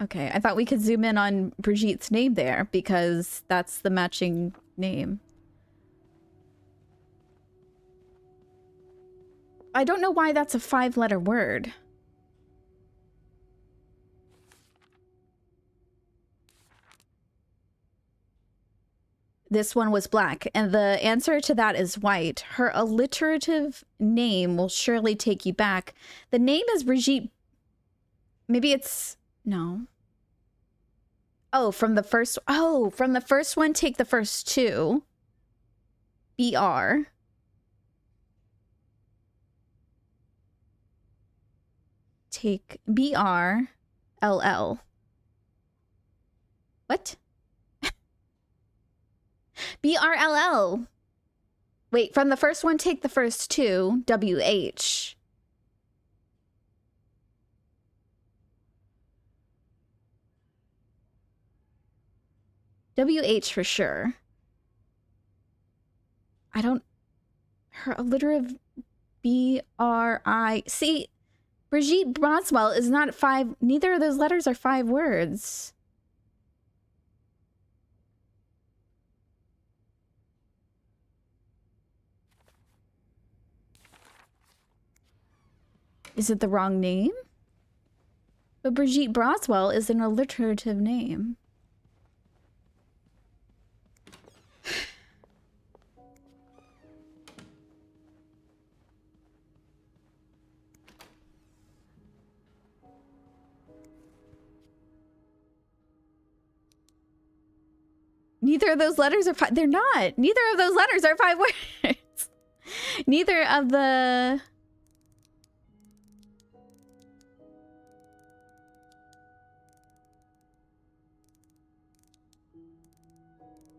Okay, I thought we could zoom in on Brigitte's name there because that's the matching name. I don't know why that's a 5-letter word. This one was black, and the answer to that is white. Her alliterative name will surely take you back. The name is Brigitte. Maybe it's... No. Oh, from the first... Oh, from the first one, take the first two. BR. Take BRLL. What? BRLL. Wait, from the first one, take the first two. WH. WH for sure. I don't... Her alliterative BRI... See, Brigitte Boswell is not 5... Neither of those letters are 5 words. Is it the wrong name? But Brigitte Boswell is an alliterative name. Neither of those letters are 5. They're not. Neither of those letters are 5 words. Neither of the...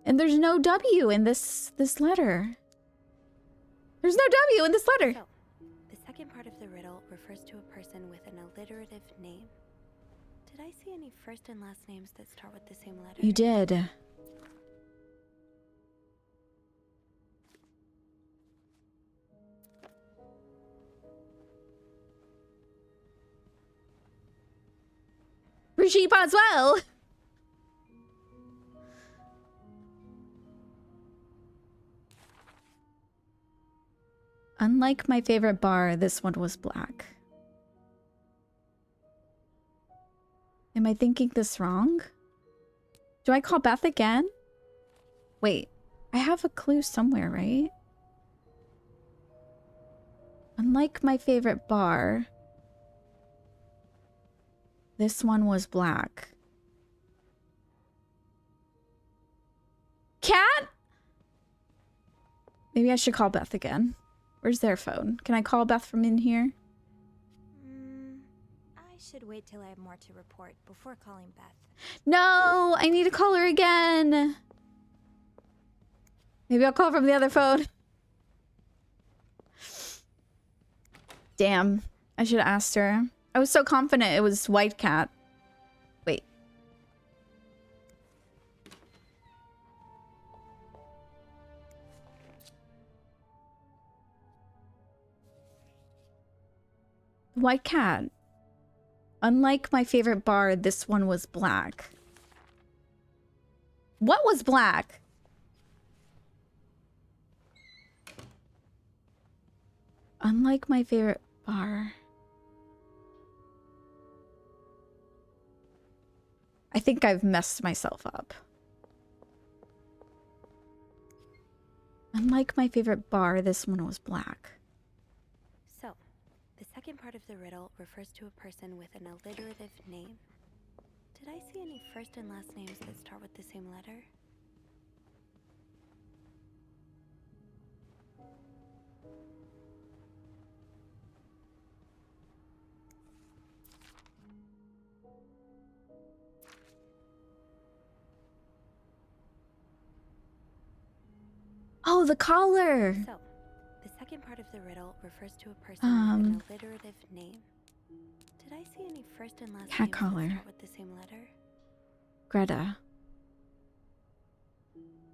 And there's no W in this letter. There's no W in this letter. So, the second part of the riddle refers to a person with an alliterative name. Did I see any first and last names that start with the same letter? You did. Brigitte Boswell. Unlike my favorite bar, this one was black. Am I thinking this wrong? Do I call Beth again? Wait, I have a clue somewhere, right? Unlike my favorite bar, this one was black. Cat? Maybe I should call Beth again. Where's their phone? Can I call Beth from in here? I should wait till I have more to report before calling Beth. No, I need to call her again. Maybe I'll call from the other phone. Damn, I should have asked her. I was so confident it was White Cat. Wait. White Cat. Unlike my favorite bar, this one was black. What was black? Unlike my favorite bar, I think I've messed myself up. Unlike my favorite bar, this one was black. So, the second part of the riddle refers to a person with an alliterative name. Did I see any first and last names that start with the same letter? Oh, the collar! So, the second part of the riddle refers to a person with an alliterative name. Did I see any first and last Cat names collar. that start with the same letter? Greta.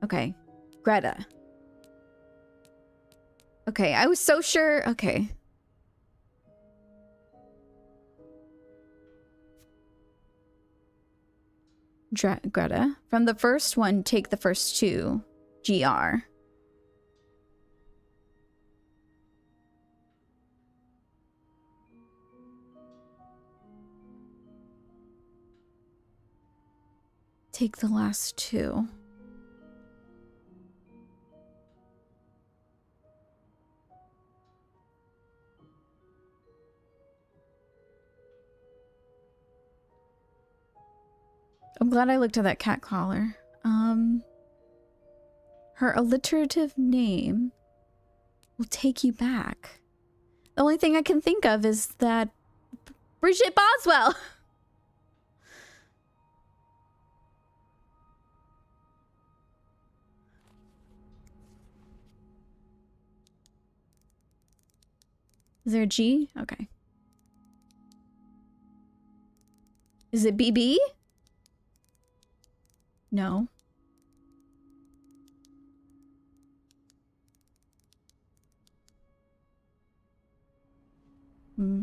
Okay. Greta. Okay, I was so sure. Okay. Greta. From the first one, take the first two. GR. Take the last two. I'm glad I looked at that cat collar. Her alliterative name will take you back. The only thing I can think of is that Bridget Boswell. Is there a G? Okay. Is it BB? No. Hmm.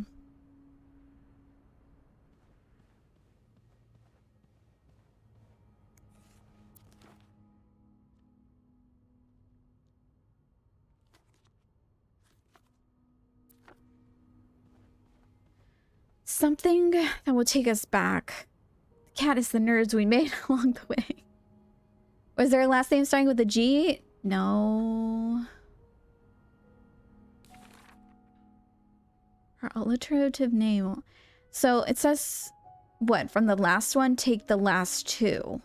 Something that will take us back. The cat is the nerds we made along the way. Was there a last name starting with a G? No. Her alliterative name. So it says, what? From the last one, take the last two.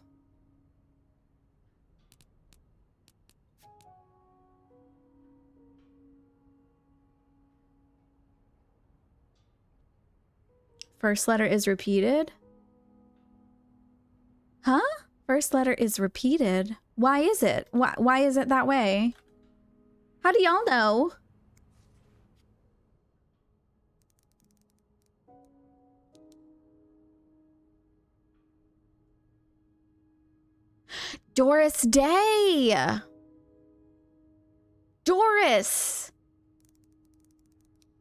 First letter is repeated. Huh? First letter is repeated. Why is it? Why is it that way? How do y'all know? Doris Day. Doris.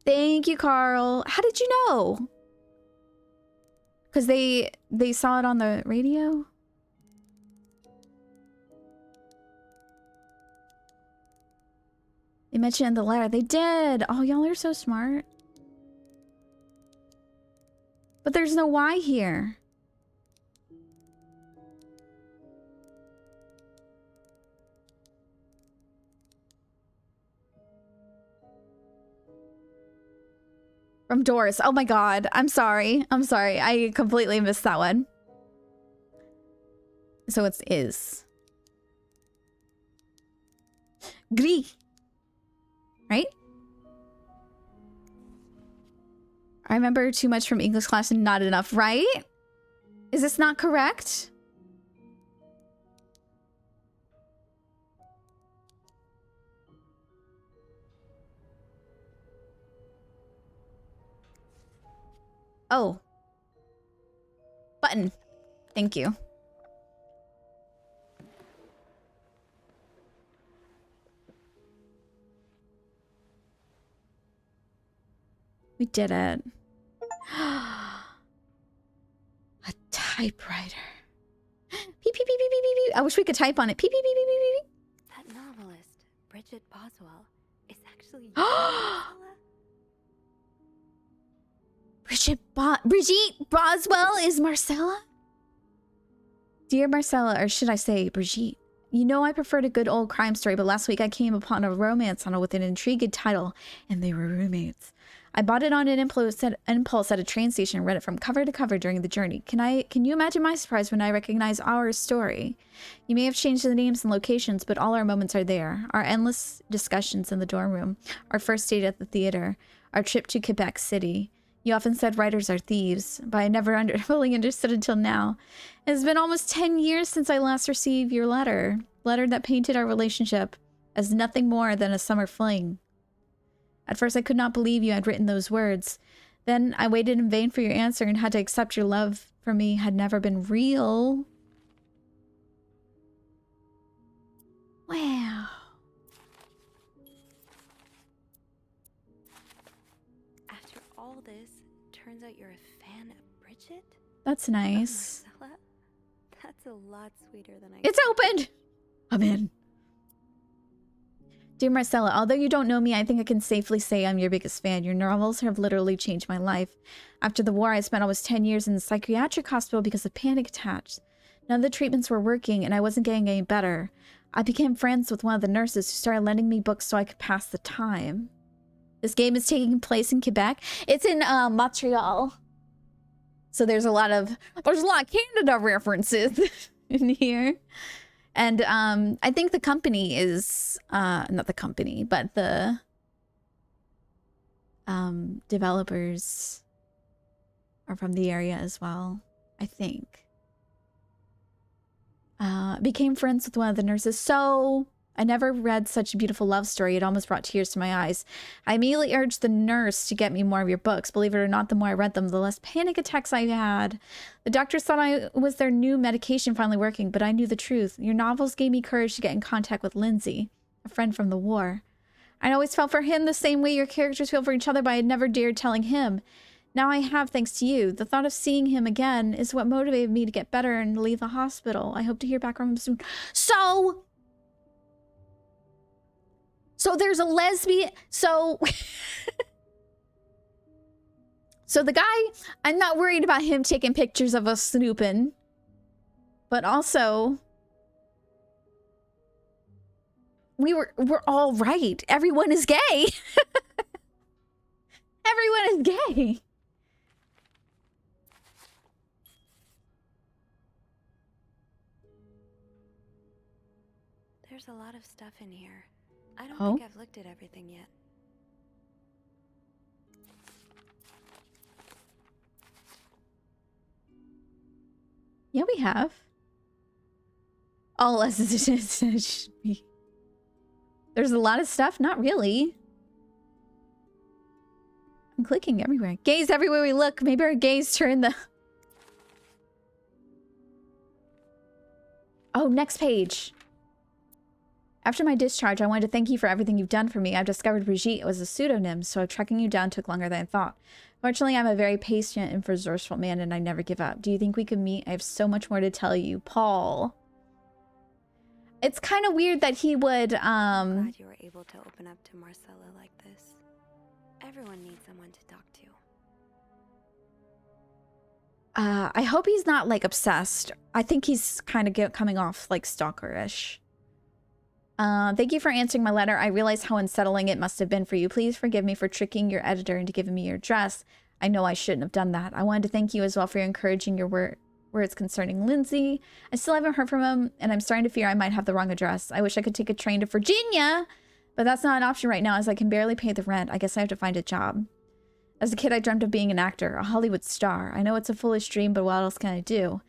Thank you, Carl. How did you know? Because they saw it on the radio? They mentioned in the letter. They did. Oh, y'all are so smart. But there's no Y here. From Doris. Oh my god. I'm sorry. I'm sorry. I completely missed that one. So it's is. Gris. Right? I remember too much from English class and not enough, right? Is this not correct? Oh. Button. Thank you. We did it. A typewriter. Beep, beep, beep, beep, beep, beep, beep. I wish we could type on it. Beep, beep, beep, beep, beep, beep. That novelist, Bridget Boswell, is actually Marcella? Brigitte Boswell is Marcella? Dear Marcella, or should I say Brigitte, you know I preferred a good old crime story, but last week I came upon a romance novel with an intriguing title, and they were roommates. I bought it on an impulse at a train station and read it from cover to cover during the journey. Can you imagine my surprise when I recognized our story? You may have changed the names and locations, but all our moments are there. Our endless discussions in the dorm room, our first date at the theater, our trip to Quebec City. You often said writers are thieves, but I never fully understood until now. It has been almost 10 years since I last received your letter that painted our relationship as nothing more than a summer fling. At first, I could not believe you had written those words. Then I waited in vain for your answer and had to accept your love for me had never been real. Wow. After all this, turns out you're a fan of Bridget? That's nice. Marcella? That's a lot sweeter than I It's opened! I'm in. Dear Marcella, although you don't know me, I think I can safely say I'm your biggest fan. Your novels have literally changed my life. After the war, I spent almost 10 years in a psychiatric hospital because of panic attacks. None of the treatments were working, and I wasn't getting any better. I became friends with one of the nurses who started lending me books so I could pass the time. This game is taking place in Quebec. It's in Montreal. So there's a lot of Canada references in here. And I think the company is not the company, but the developers are from the area as well, I think. Became friends with one of the nurses. So I never read such a beautiful love story. It almost brought tears to my eyes. I immediately urged the nurse to get me more of your books. Believe it or not, the more I read them, the less panic attacks I had. The doctors thought I was their new medication finally working, but I knew the truth. Your novels gave me courage to get in contact with Lindsay, a friend from the war. I'd always felt for him the same way your characters feel for each other, but I had never dared telling him. Now I have, thanks to you. The thought of seeing him again is what motivated me to get better and leave the hospital. I hope to hear back from him soon. So there's a lesbian. So the guy, I'm not worried about him taking pictures of us snooping. But also, we're all right. Everyone is gay. Everyone is gay. There's a lot of stuff in here. I don't Oh? think I've looked at everything yet. Yeah, we have. All as it should be. There's a lot of stuff. Not really. I'm clicking everywhere. Gaze everywhere we look. Maybe our gaze turn the... Oh, next page. After my discharge, I wanted to thank you for everything you've done for me. I've discovered Brigitte was a pseudonym, so tracking you down took longer than I thought. Fortunately, I'm a very patient and resourceful man, and I never give up. Do you think we could meet? I have so much more to tell you. Paul. It's kind of weird that he would, I'm glad you were able to open up to Marcella like this. Everyone needs someone to talk to. I hope he's not, like, obsessed. I think he's kind of coming off, like, stalker-ish. Thank you for answering my letter. I realize how unsettling it must have been for you. Please forgive me for tricking your editor into giving me your address. I know I shouldn't have done that. I wanted to thank you as well for encouraging your words concerning Lindsay. I still haven't heard from him, and I'm starting to fear I might have the wrong address. I wish I could take a train to Virginia, but that's not an option right now as I can barely pay the rent. I guess I have to find a job. As a kid, I dreamt of being an actor, a Hollywood star. I know it's a foolish dream, but what else can I do?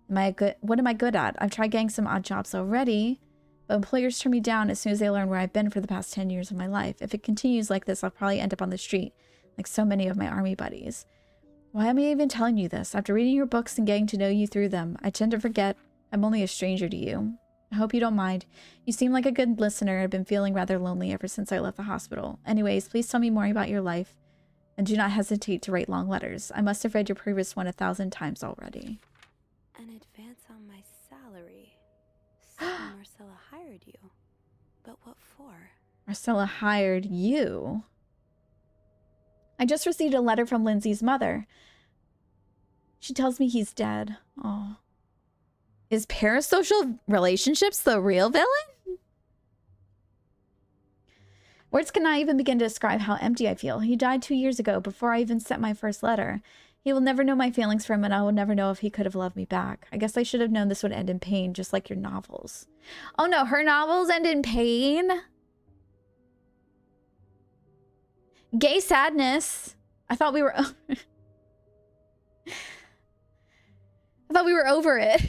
What am I good at? I've tried getting some odd jobs already, but employers turn me down as soon as they learn where I've been for the past 10 years of my life. If it continues like this, I'll probably end up on the street, like so many of my army buddies. Why am I even telling you this? After reading your books and getting to know you through them, I tend to forget I'm only a stranger to you. I hope you don't mind. You seem like a good listener. I've been feeling rather lonely ever since I left the hospital. Anyways, please tell me more about your life, and do not hesitate to write long letters. I must have read your previous one 1,000 times already. An advance on my salary. So Marcella hired you. But what for? Marcella hired you. I just received a letter from Lindsay's mother. She tells me he's dead. Oh. Is parasocial relationships the real villain? Words cannot even begin to describe how empty I feel. He died 2 years ago, before I even sent my first letter. He will never know my feelings for him, and I will never know if he could have loved me back. I guess I should have known this would end in pain, just like your novels. Oh no, her novels end in pain? Gay sadness. I thought we were... I thought we were over it.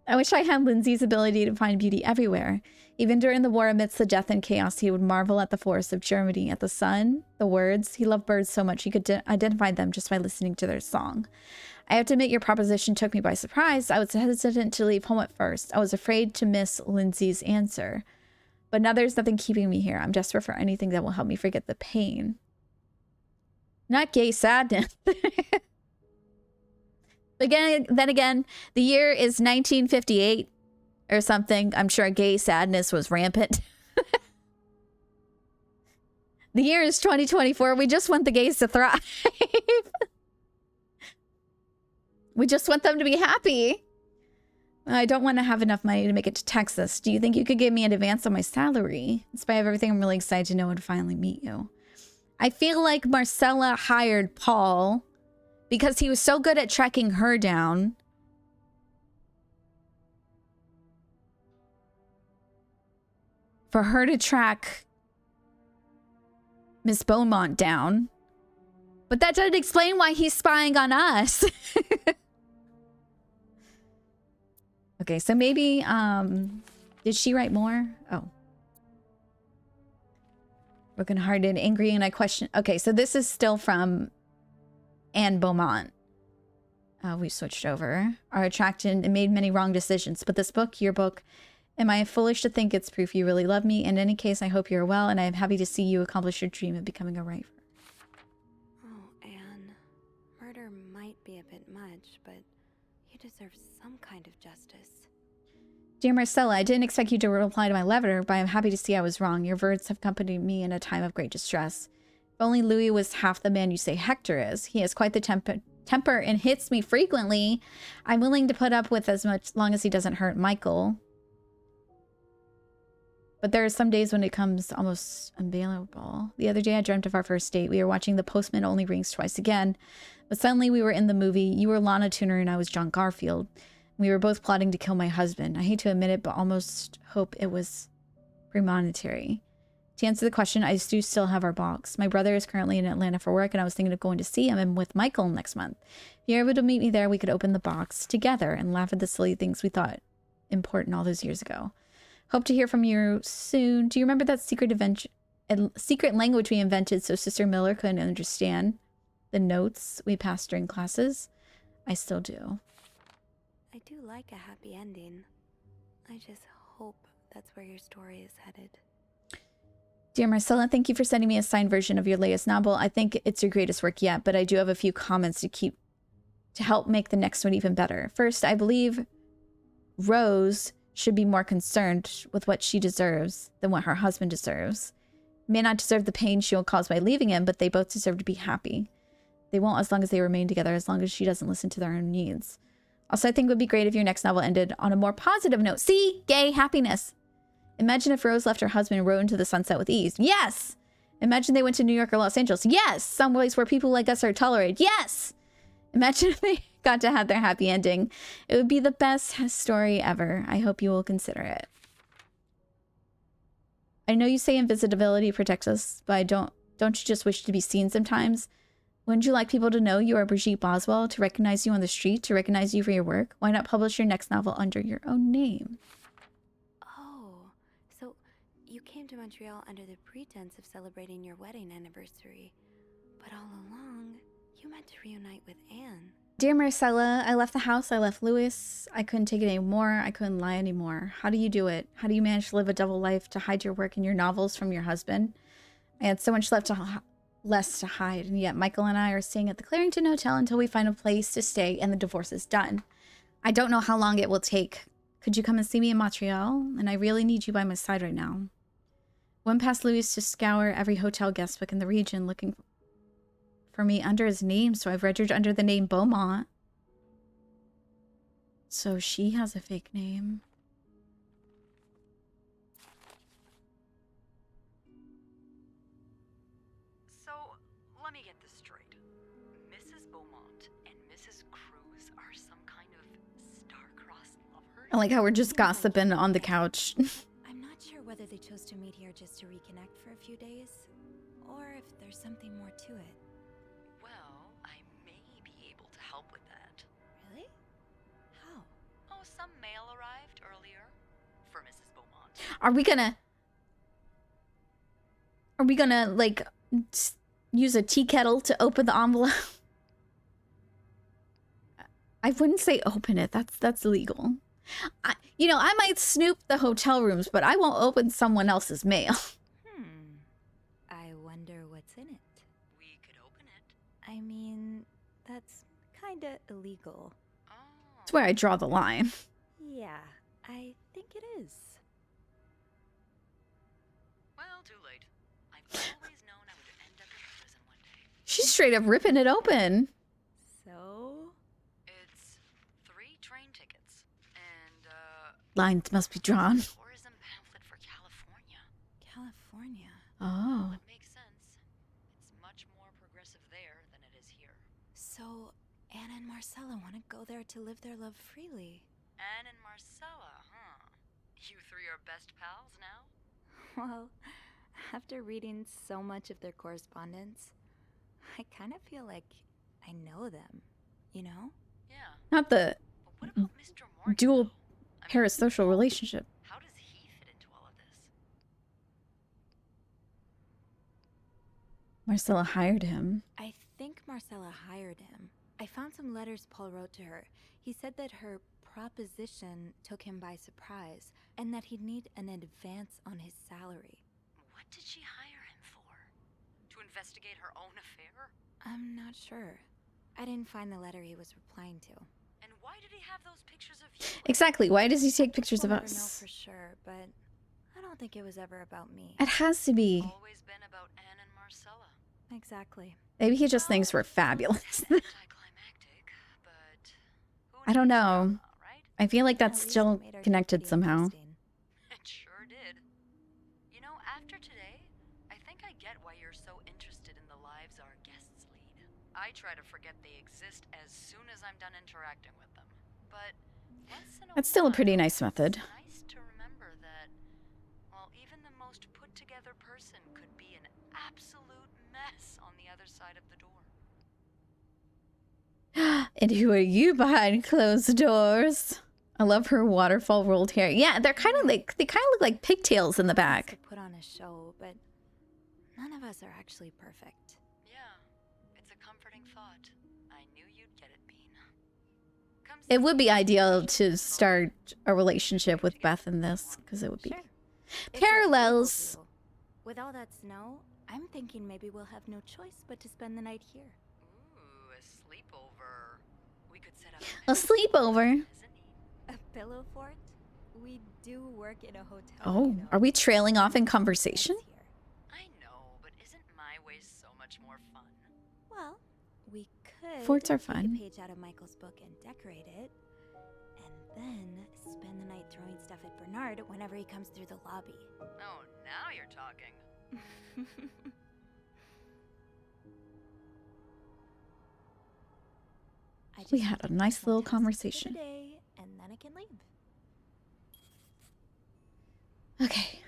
I wish I had Lindsay's ability to find beauty everywhere. Even during the war, amidst the death and chaos, he would marvel at the forests of Germany, at the sun, the words. He loved birds so much he could identify them just by listening to their song. I have to admit your proposition took me by surprise. I was hesitant to leave home at first. I was afraid to miss Lindsay's answer. But now there's nothing keeping me here. I'm desperate for anything that will help me forget the pain. Not gay sadness. Then again, the year is 1958 or something. I'm sure gay sadness was rampant. The year is 2024. We just want the gays to thrive. We just want them to be happy. I don't want to have enough money to make it to Texas. Do you think you could give me an advance on my salary? In spite of everything, I'm really excited to know and finally meet you. I feel like Marcella hired Paul because he was so good at tracking her down. For her to track Miss Beaumont down. But that doesn't explain why he's spying on us. Okay, so maybe, did she write more? Oh. Broken-hearted, angry, and I question... Okay, so this is still from Anne Beaumont. We switched over. Are attracted and made many wrong decisions. But this book, your book, am I foolish to think it's proof you really love me? In any case, I hope you're well, and I am happy to see you accomplish your dream of becoming a writer. Oh, Anne. Murder might be a bit much, but you deserve some kind of justice. Dear Marcella, I didn't expect you to reply to my letter, but I'm happy to see I was wrong. Your words have accompanied me in a time of great distress. If only Louis was half the man you say Hector is. He has quite the temper and hits me frequently. I'm willing to put up with as long as he doesn't hurt Michael. But there are some days when it comes almost unbearable. The other day I dreamt of our first date. We were watching The Postman Only Rings Twice Again. But suddenly we were in the movie. You were Lana Turner and I was John Garfield. We were both plotting to kill my husband. I hate to admit it, but almost hope it was premonitory. To answer the question, I do still have our box. My brother is currently in Atlanta for work, and I was thinking of going to see him and with Michael next month. If you're able to meet me there, we could open the box together and laugh at the silly things we thought important all those years ago. Hope to hear from you soon. Do you remember that secret language we invented so Sister Miller couldn't understand the notes we passed during classes? I still do. I do like a happy ending. I just hope that's where your story is headed. Dear Marcella, thank you for sending me a signed version of your latest novel. I think it's your greatest work yet, but I do have a few comments to help make the next one even better. First, I believe Rose should be more concerned with what she deserves than what her husband deserves. May not deserve the pain she will cause by leaving him, but they both deserve to be happy. They won't as long as they remain together, as long as she doesn't listen to their own needs. Also, I think it would be great if your next novel ended on a more positive note. See? Gay happiness. Imagine if Rose left her husband and rode into the sunset with ease. Yes! Imagine they went to New York or Los Angeles. Yes! Some place where people like us are tolerated. Yes! Imagine if they got to have their happy ending. It would be the best story ever. I hope you will consider it. I know you say invisibility protects us, but don't you just wish to be seen sometimes? Wouldn't you like people to know you are Brigitte Boswell, to recognize you on the street, to recognize you for your work? Why not publish your next novel under your own name? Oh, so you came to Montreal under the pretense of celebrating your wedding anniversary. But all along, you meant to reunite with Anne. Dear Marcella, I left the house, I left Louis. I couldn't take it anymore, I couldn't lie anymore. How do you do it? How do you manage to live a double life, to hide your work and your novels from your husband? I had so much less to hide, and yet Michael and I are staying at the Clarington Hotel until we find a place to stay and the divorce is done. I don't know how long it will take. Could you come and see me in Montreal? And I really need you by my side right now. Went past Louis to scour every hotel guest book in the region looking for me under his name, so I've registered under the name Beaumont. So she has a fake name. So, let me get this straight. Mrs. Beaumont and Mrs. Cruz are some kind of star-crossed lovers? I like how we're just gossiping on the couch. I'm not sure whether they chose to meet here just to reconnect for a few days, or if there's something more to it. Well, I may be able to help with that. Really? How? Oh, some mail arrived earlier for Mrs. Beaumont. Are we gonna like use a tea kettle to open the envelope? I wouldn't say open it. That's illegal. I might snoop the hotel rooms, but I won't open someone else's mail. I wonder what's in it. We could open it. I mean, that's kinda illegal. Oh. That's where I draw the line. Yeah, I think it is. Well, too late. I've always known I would end up in prison one day. She's straight up ripping it open. So? It's 3 train tickets. And, Lines must be drawn. tourism pamphlet for California. California. Oh. It makes sense. It's much more progressive there than it is here. So, Anna and Marcella want to go there to live their love freely. Anne and Marcella, huh? You 3 are best pals now? Well, after reading so much of their correspondence, I kind of feel like I know them, you know? Yeah. Not the But what about Mr. Morgan? dual though? I mean, parasocial relationship. how does he fit into all of this? Marcella hired him. I think Marcella hired him. I found some letters Paul wrote to her. He said that her proposition took him by surprise, and that he'd need an advance on his salary. What did she hire him for? To investigate her own affair? I'm not sure. I didn't find the letter he was replying to. And why did he have those pictures of you? Exactly. Why does he take pictures of We'll never know us? for sure, but I don't think it was ever about me. It has to be. Always been about Anne and Marcella. Exactly. Maybe he just thinks we're fabulous. Anticlimactic, but who I don't needs know. drama, right? I feel like At that's least still it made our connected pretty somehow. interesting. It sure did. You know, after today, I think I get why you're so interested in the lives our guests lead. I try to forget they exist as soon as I'm done interacting with them. But once in a That's still a pretty while, nice method. It's nice to remember that, well, even the most put-together person could be an absolute mess on the other side of the door. And who are you behind closed doors? I love her waterfall rolled hair. Yeah, they kind of look like pigtails in the To back. put on a show, but none of us are actually perfect. Yeah, it's a comforting thought. I knew you'd get it, Bean. Come It see would be me. ideal to start a relationship with Beth in this, because it would be Sure. If we're able parallels. to. With all that snow, I'm thinking maybe we'll have no choice but to spend the night here. Ooh, a sleepover. We could set up A sleepover. mezzanine. A pillow fort? We do work in a hotel. Oh, you know. are we trailing off in That's conversation? here. I know, but isn't my way so much more fun? Well, we could Forts are take fun. a page out of Michael's book and decorate it, and then spend the night throwing stuff at Bernard whenever he comes through the lobby. Oh, now you're talking. I We just had a need nice one little task for the conversation. day, and then I can leave. Okay.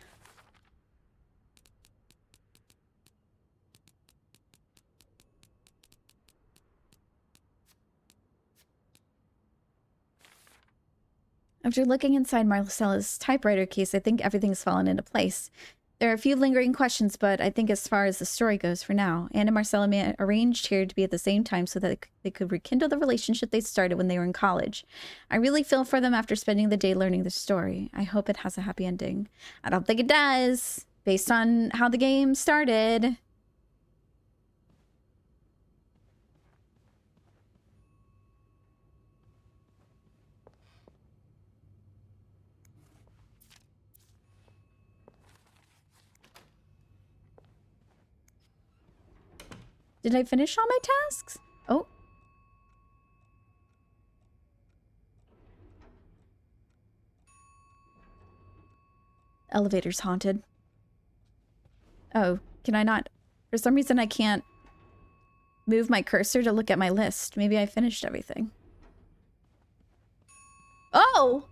After looking inside Marcella's typewriter case, I think everything's fallen into place. There are a few lingering questions, but I think as far as the story goes for now, Anne and Marcella arranged here to be at the same time so that they could rekindle the relationship they started when they were in college. I really feel for them after spending the day learning the story. I hope it has a happy ending. I don't think it does, based on how the game started. Did I finish all my tasks? Oh. Elevator's haunted. Oh, can I not? For some reason, I can't move my cursor to look at my list. Maybe I finished everything. Oh!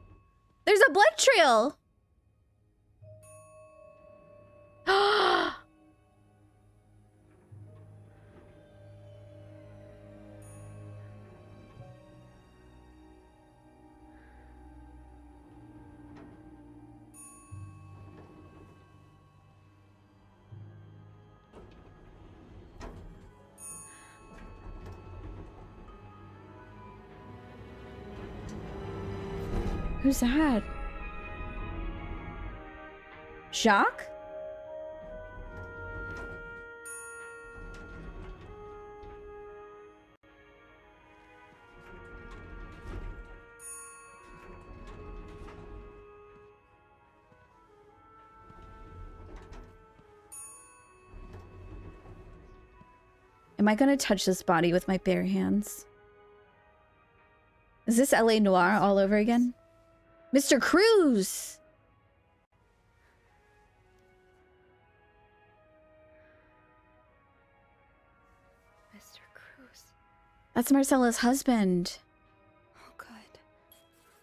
There's a blood trail! Who's that? Jacques? Am I gonna touch this body with my bare hands? Is this LA Noire all over again? Mr. Cruz! Mr. Cruz. That's Marcella's husband. Oh god.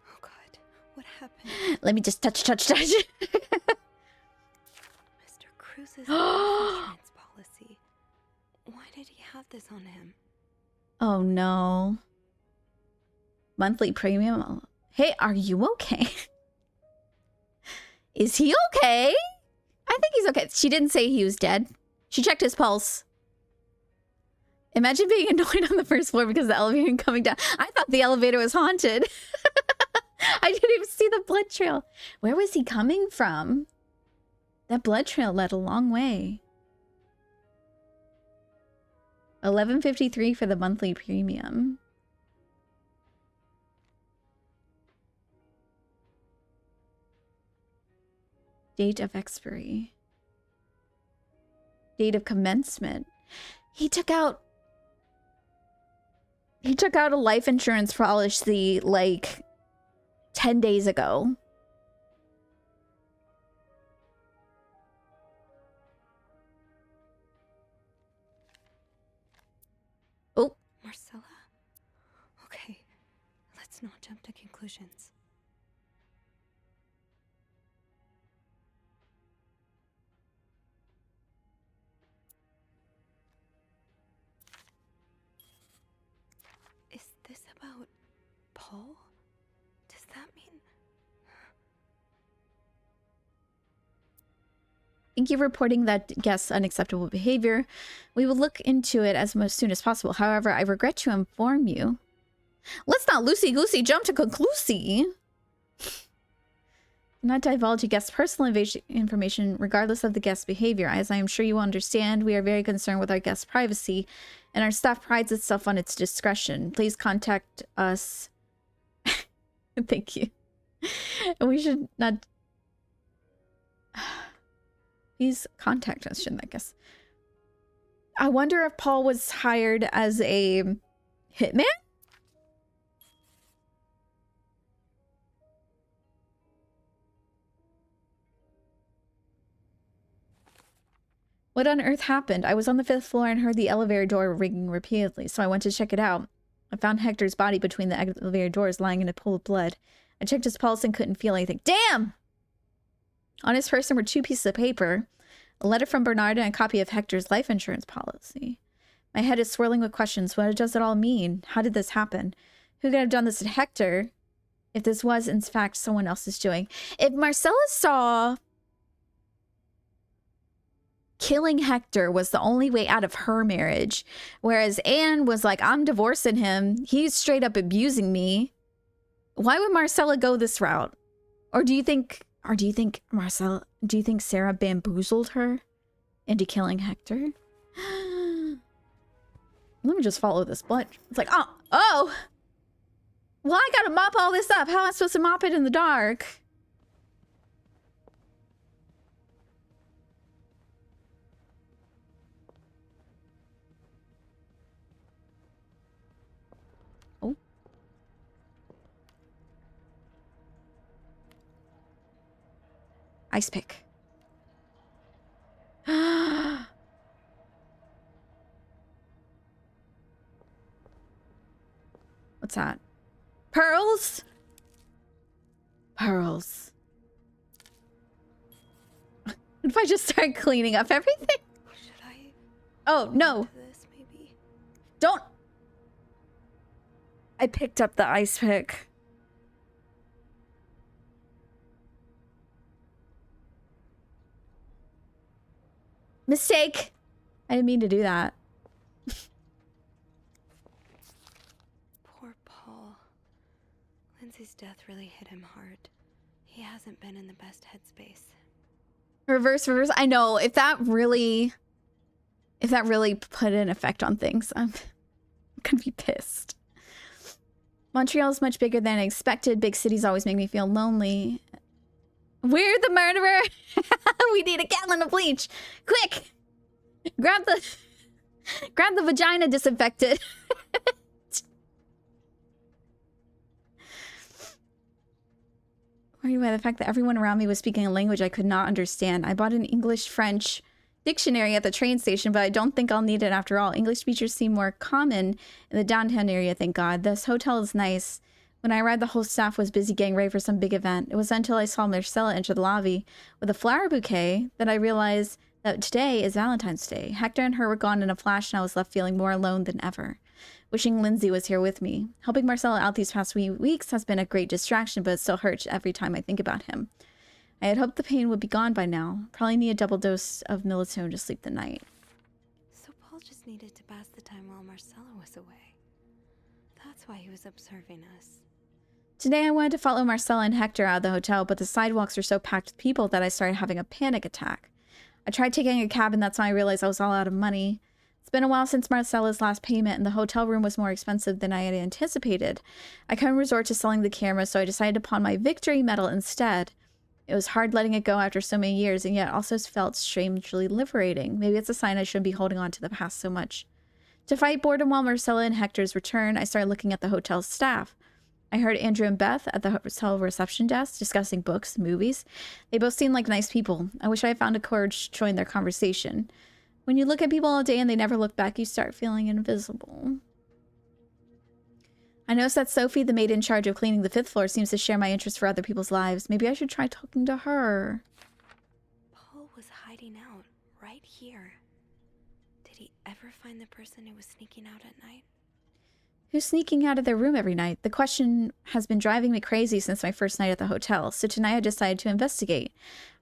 Oh god. What happened? Let me just touch. Mr. Cruz's life insurance policy. Why did he have this on him? Oh no. Monthly premium. Hey, are you okay? Is he okay? I think he's okay. She didn't say he was dead. She checked his pulse. Imagine being annoyed on the first floor because the elevator and coming down. I thought the elevator was haunted. I didn't even see the blood trail. Where was he coming from? That blood trail led a long way. $11.53 for the monthly premium. Date of expiry. Date of commencement. He took out a life insurance policy like 10 days ago. Oh, Marcella? Okay, let's not jump to conclusions. Is this about Paul? Does that mean... thank you for reporting that guest's unacceptable behavior. We will look into it as soon as possible. However, I regret to inform you. Let's not loosey-goosey jump to conclusion. Not divulge a guest's personal information regardless of the guest's behavior. As I am sure you will understand, we are very concerned with our guest's privacy, and our staff prides itself on its discretion. Please contact us. Thank you. And we should not... Please contact us, shouldn't I guess? I wonder if Paul was hired as a hitman? What on earth happened? I was on the 5th floor and heard the elevator door ringing repeatedly, so I went to check it out. I found Hector's body between the elevator doors lying in a pool of blood. I checked his pulse and couldn't feel anything. Damn! On his person were 2 pieces of paper, a letter from Bernarda and a copy of Hector's life insurance policy. My head is swirling with questions. What does it all mean? How did this happen? Who could have done this to Hector if this was, in fact, someone else's doing? If Marcella saw killing Hector was the only way out of her marriage, whereas Anne was like, I'm divorcing him, he's straight up abusing me, why would Marcella go this route? Or do you think Sarah bamboozled her into killing Hector? Let me just follow this blood. It's like, oh, well, I gotta mop all this up. How am I supposed to mop it in the dark? Oh. Ice pick. What's that? Pearls? Pearls. What if I just start cleaning up everything? Should I? Oh, no. This maybe. Don't. I picked up the ice pick. Mistake. I didn't mean to do that. Poor Paul. Lindsay's death really hit him hard. He hasn't been in the best headspace. Reverse. I know. If that really put an effect on things, I'm gonna be pissed. Montreal is much bigger than I expected. Big cities always make me feel lonely. We're the murderer. We need a gallon of bleach. Quick! Grab the vagina disinfectant. Worried by the fact that everyone around me was speaking a language I could not understand. I bought an English-French dictionary at the train station, but I don't think I'll need it after all. English speakers seem more common in the downtown area, thank God. This hotel is nice. When I arrived, the whole staff was busy getting ready for some big event. It was until I saw Marcella enter the lobby with a flower bouquet that I realized that today is Valentine's Day. Hector and her were gone in a flash, and I was left feeling more alone than ever. Wishing Lindsay was here with me. Helping Marcella out these past weeks has been a great distraction, but it still hurts every time I think about him. I had hoped the pain would be gone by now. Probably need a double dose of melatonin to sleep the night. So Paul just needed to pass the time while Marcella was away. That's why he was observing us. Today I wanted to follow Marcella and Hector out of the hotel, but the sidewalks were so packed with people that I started having a panic attack. I tried taking a cab, and that's when I realized I was all out of money. It's been a while since Marcella's last payment, and the hotel room was more expensive than I had anticipated. I couldn't resort to selling the camera, so I decided to pawn my victory medal instead. It was hard letting it go after so many years, and yet also felt strangely liberating. Maybe it's a sign I shouldn't be holding on to the past so much. To fight boredom while Marcella and Hector's return, I started looking at the hotel's staff. I heard Andrew and Beth at the hotel reception desk discussing books, movies. They both seemed like nice people. I wish I had found a courage to join their conversation. When you look at people all day and they never look back, you start feeling invisible. I noticed that Sophie, the maid in charge of cleaning the 5th floor, seems to share my interest for other people's lives. Maybe I should try talking to her. Paul was hiding out right here. Did he ever find the person who was sneaking out at night? Who's sneaking out of their room every night? The question has been driving me crazy since my first night at the hotel, so tonight I decided to investigate.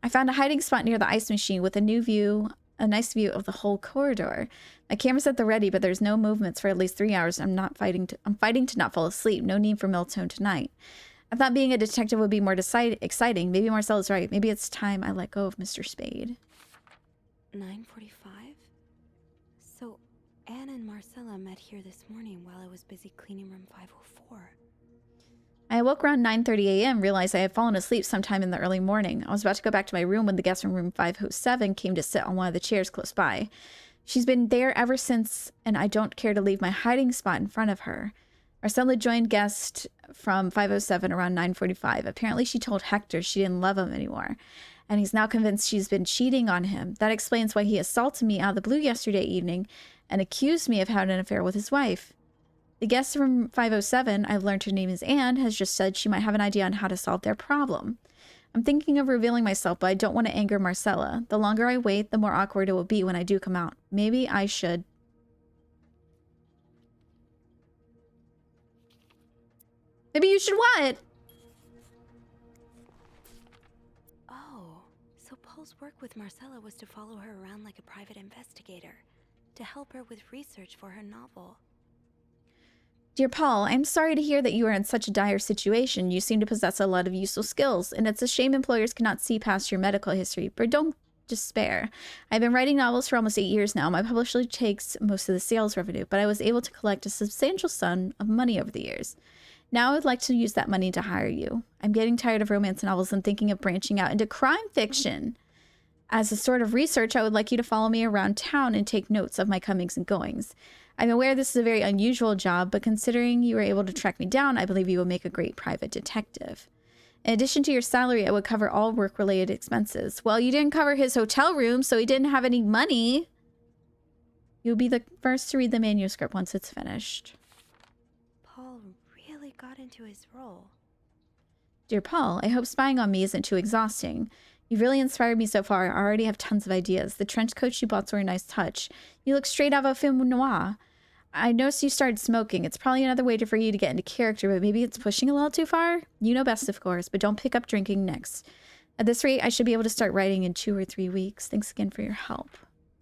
I found a hiding spot near the ice machine with a nice view of the whole corridor. My camera's at the ready, but there's no movements for at least 3 hours. I'm fighting to not fall asleep. No need for melatonin tonight. I thought being a detective would be more exciting. Maybe Marcella's right. Maybe it's time I let go of Mr. Spade. 9:45? So Anne and Marcella met here this morning while I was busy cleaning room 504. I awoke around 9:30 a.m., realized I had fallen asleep sometime in the early morning. I was about to go back to my room when the guest from room 507 came to sit on one of the chairs close by. She's been there ever since, and I don't care to leave my hiding spot in front of her. Marcella joined guest from 507 around 9:45. Apparently she told Hector she didn't love him anymore, and he's now convinced she's been cheating on him. That explains why he assaulted me out of the blue yesterday evening and accused me of having an affair with his wife. The guest from 507, I've learned her name is Anne, has just said she might have an idea on how to solve their problem. I'm thinking of revealing myself, but I don't want to anger Marcella. The longer I wait, the more awkward it will be when I do come out. Maybe I should. Maybe you should what? Oh, so Paul's work with Marcella was to follow her around like a private investigator, to help her with research for her novel. Dear Paul, I'm sorry to hear that you are in such a dire situation. You seem to possess a lot of useful skills, and it's a shame employers cannot see past your medical history, but don't despair. I've been writing novels for almost 8 years now. My publisher takes most of the sales revenue, but I was able to collect a substantial sum of money over the years. Now I would like to use that money to hire you. I'm getting tired of romance novels and thinking of branching out into crime fiction. As a sort of research, I would like you to follow me around town and take notes of my comings and goings. I'm aware this is a very unusual job, but considering you were able to track me down, I believe you will make a great private detective. In addition to your salary, it would cover all work-related expenses. Well, you didn't cover his hotel room, so he didn't have any money. You'll be the first to read the manuscript once it's finished. Paul really got into his role. Dear Paul, I hope spying on me isn't too exhausting. You've really inspired me so far. I already have tons of ideas. The trench coats you bought's were a nice touch. You look straight out of a film noir. I noticed you started smoking. It's probably another way for you to get into character, but maybe it's pushing a little too far. You know best, of course, but don't pick up drinking next. At this rate, I should be able to start writing in 2 or 3 weeks. Thanks again for your help.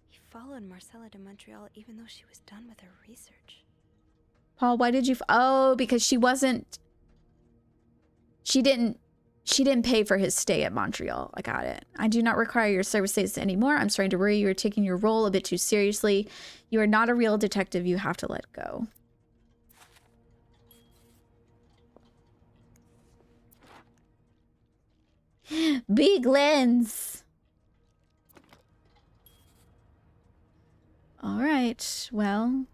He followed Marcella to Montreal even though she was done with her research. Paul, why did you... Oh, because she wasn't... She didn't pay for his stay at Montreal. I got it. I do not require your services anymore. I'm starting to worry you are taking your role a bit too seriously. You are not a real detective. You have to let go. Big lens. All right. Well...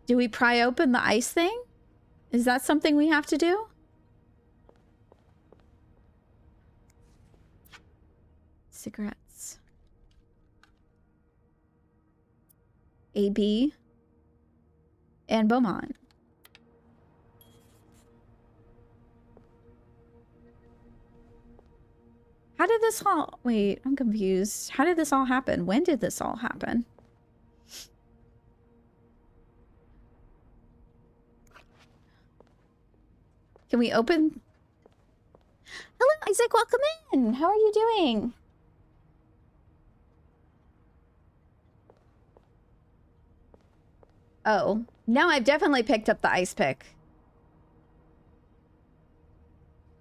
Do we pry open the ice thing? Is that something we have to do? Cigarettes. AB. And Beaumont. How did this all... Wait, I'm confused. How did this all happen? When did this all happen? Can we open? Hello, Isaac. Welcome in. How are you doing? Oh, now I've definitely picked up the ice pick.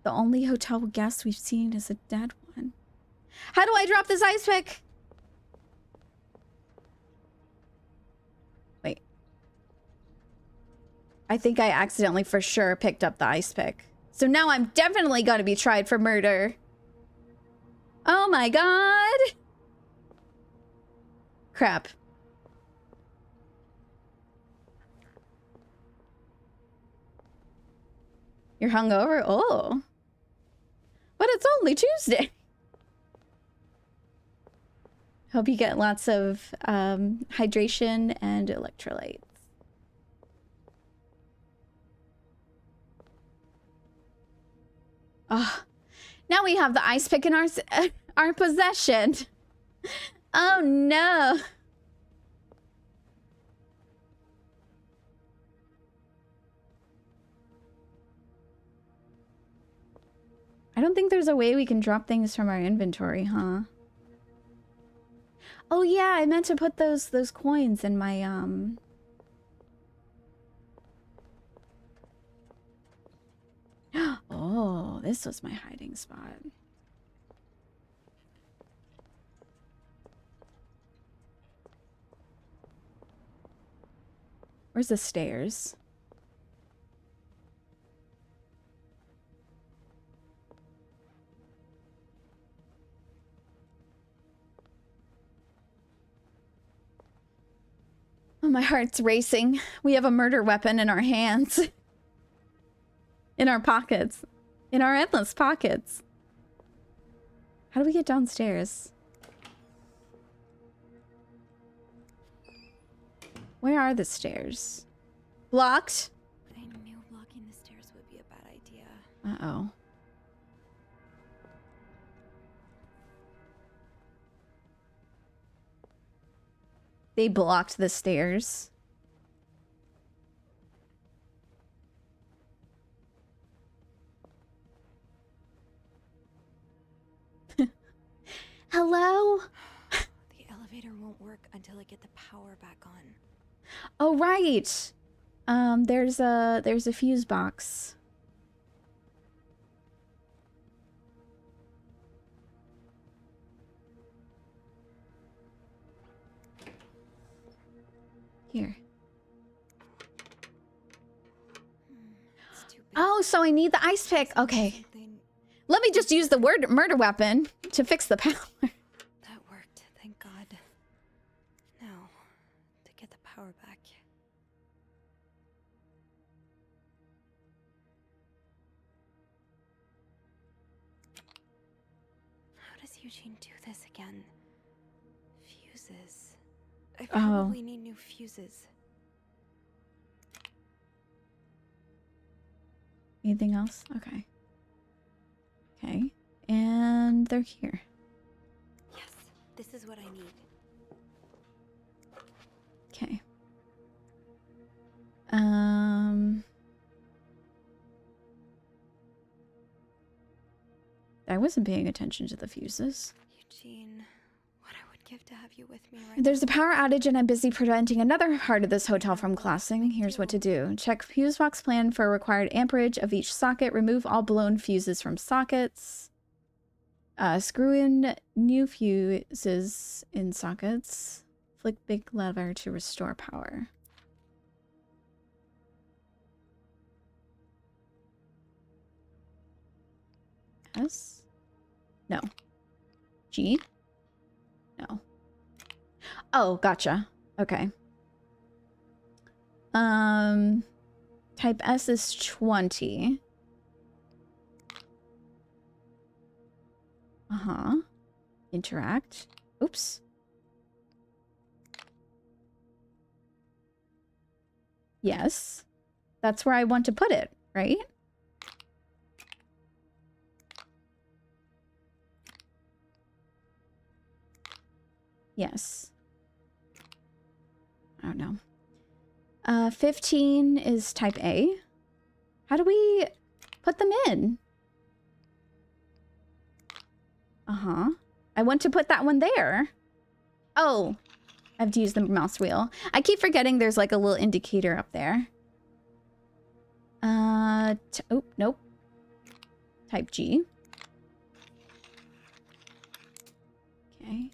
The only hotel guest we've seen is a dead one. How do I drop this ice pick? Wait. I think I accidentally for sure picked up the ice pick. So now I'm definitely going to be tried for murder. Oh my god. Crap. You're hungover? Oh. But it's only Tuesday. Hope you get lots of hydration and electrolytes. Oh, now we have the ice pick in our possession. Oh no. I don't think there's a way we can drop things from our inventory, huh? Oh yeah, I meant to put those coins in my Oh, this was my hiding spot. Where's the stairs? Oh, my heart's racing. We have a murder weapon in our hands. In our pockets. In our endless pockets. How do we get downstairs? Where are the stairs? Blocked? I knew blocking the stairs would be a bad idea. Uh-oh. They blocked the stairs. Hello? The elevator won't work until I get the power back on. Oh, right. There's a fuse box. Here. Oh, so I need the ice pick. Okay. Let me just use the murder weapon to fix the power. That worked, thank God. Now, to get the power back. Eugene do this again? Fuses. I Oh. probably need new fuses. Anything else? Okay. Okay. And they're here. Yes, this is what I need. Okay. I wasn't paying attention to the fuses. Eugene, what I would give to have you with me right There's a now. power outage and I'm busy preventing another part of this hotel from collapsing. Here's what to do. Check fuse box plan for required amperage of each socket. Remove all blown fuses from sockets. Screw in new fuses in sockets. Flick big lever to restore power. S? No. G? No. Oh, gotcha. Okay. Type S is 20. Uh-huh. Interact. Oops. Yes. That's where I want to put it, right? Yes. I don't know. 15 is type A. How do we put them in? Uh-huh. I want to put that one there. Oh, I have to use the mouse wheel. I keep forgetting there's like a little indicator up there. Oh, nope. Type G. Okay.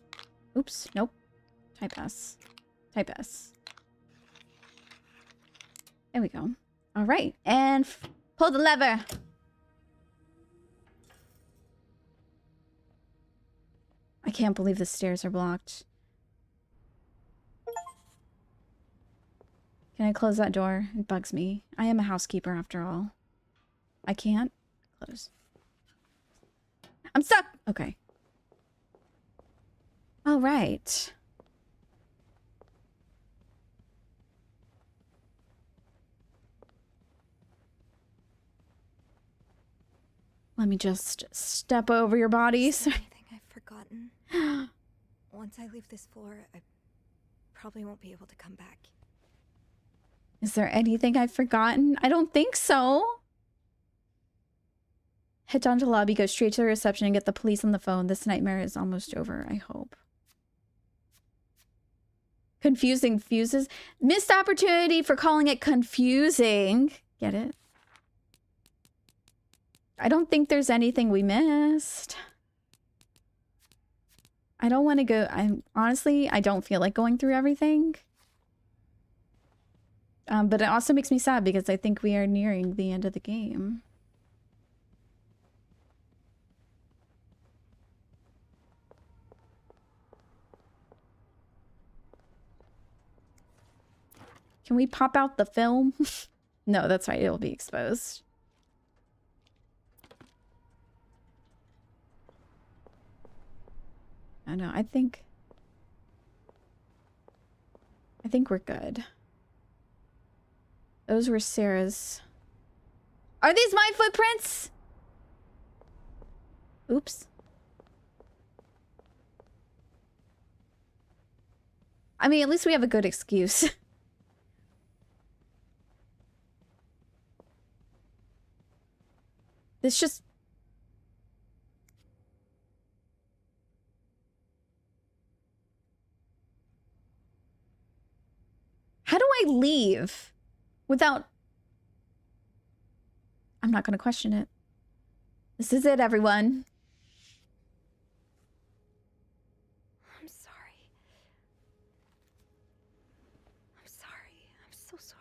Oops, nope. Type S. Type S. There we go. All right, and pull the lever. I can't believe the stairs are blocked. Can I close that door? It bugs me. I am a housekeeper after all. I can't close. I'm stuck. Okay. All right. Let me just step over your bodies. Is there anything I've forgotten? Once I leave this floor, I probably won't be able to come back. Is there anything I've forgotten? I don't think so. Head down to the lobby, go straight to the reception, and get the police on the phone. This nightmare is almost over, I hope. Confusing fuses. Missed opportunity for calling it confusing. Get it? I don't think there's anything we missed. I don't want to go. Honestly, I don't feel like going through everything. But it also makes me sad because I think we are nearing the end of the game. Can we pop out the film? No, that's right. It'll be exposed. I know. I think we're good. Those were Sarah's. Are these my footprints? Oops. I mean, at least we have a good excuse. This just... How do I leave without... I'm not going to question it. This is it, everyone. I'm sorry. I'm sorry. I'm so sorry.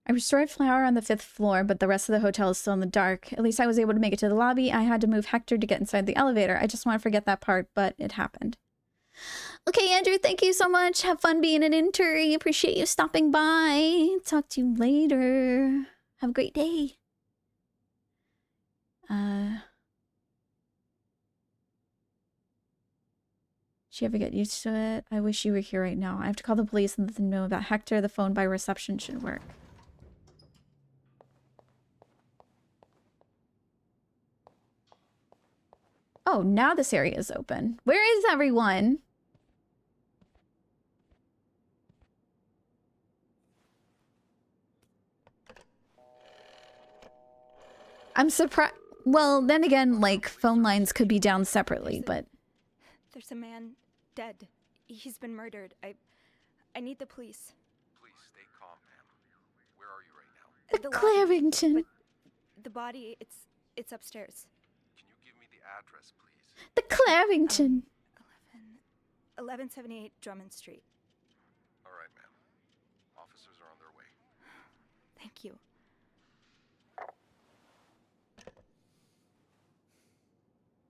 I restored Flower on the 5th floor, but the rest of the hotel is still in the dark. At least I was able to make it to the lobby. I had to move Hector to get inside the elevator. I just want to forget that part, but it happened. Okay, Andrew, thank you so much. Have fun being an intern. Appreciate you stopping by. Talk to you later. Have a great day. Should you ever get used to it? I wish you were here right now. I have to call the police and let them know about Hector. The phone by reception should work. Oh, now this area is open. Where is everyone? I'm surprised. Well, then again, like, phone lines could be down separately, but... There's a man dead. He's been murdered. I need the police. Please stay calm, ma'am. Where are you right now? The lobby, Clarington. but the body, it's upstairs. Can you give me the address, please? The Clarington. 1178 Drummond Street. All right, ma'am. Officers are on their way. Thank you.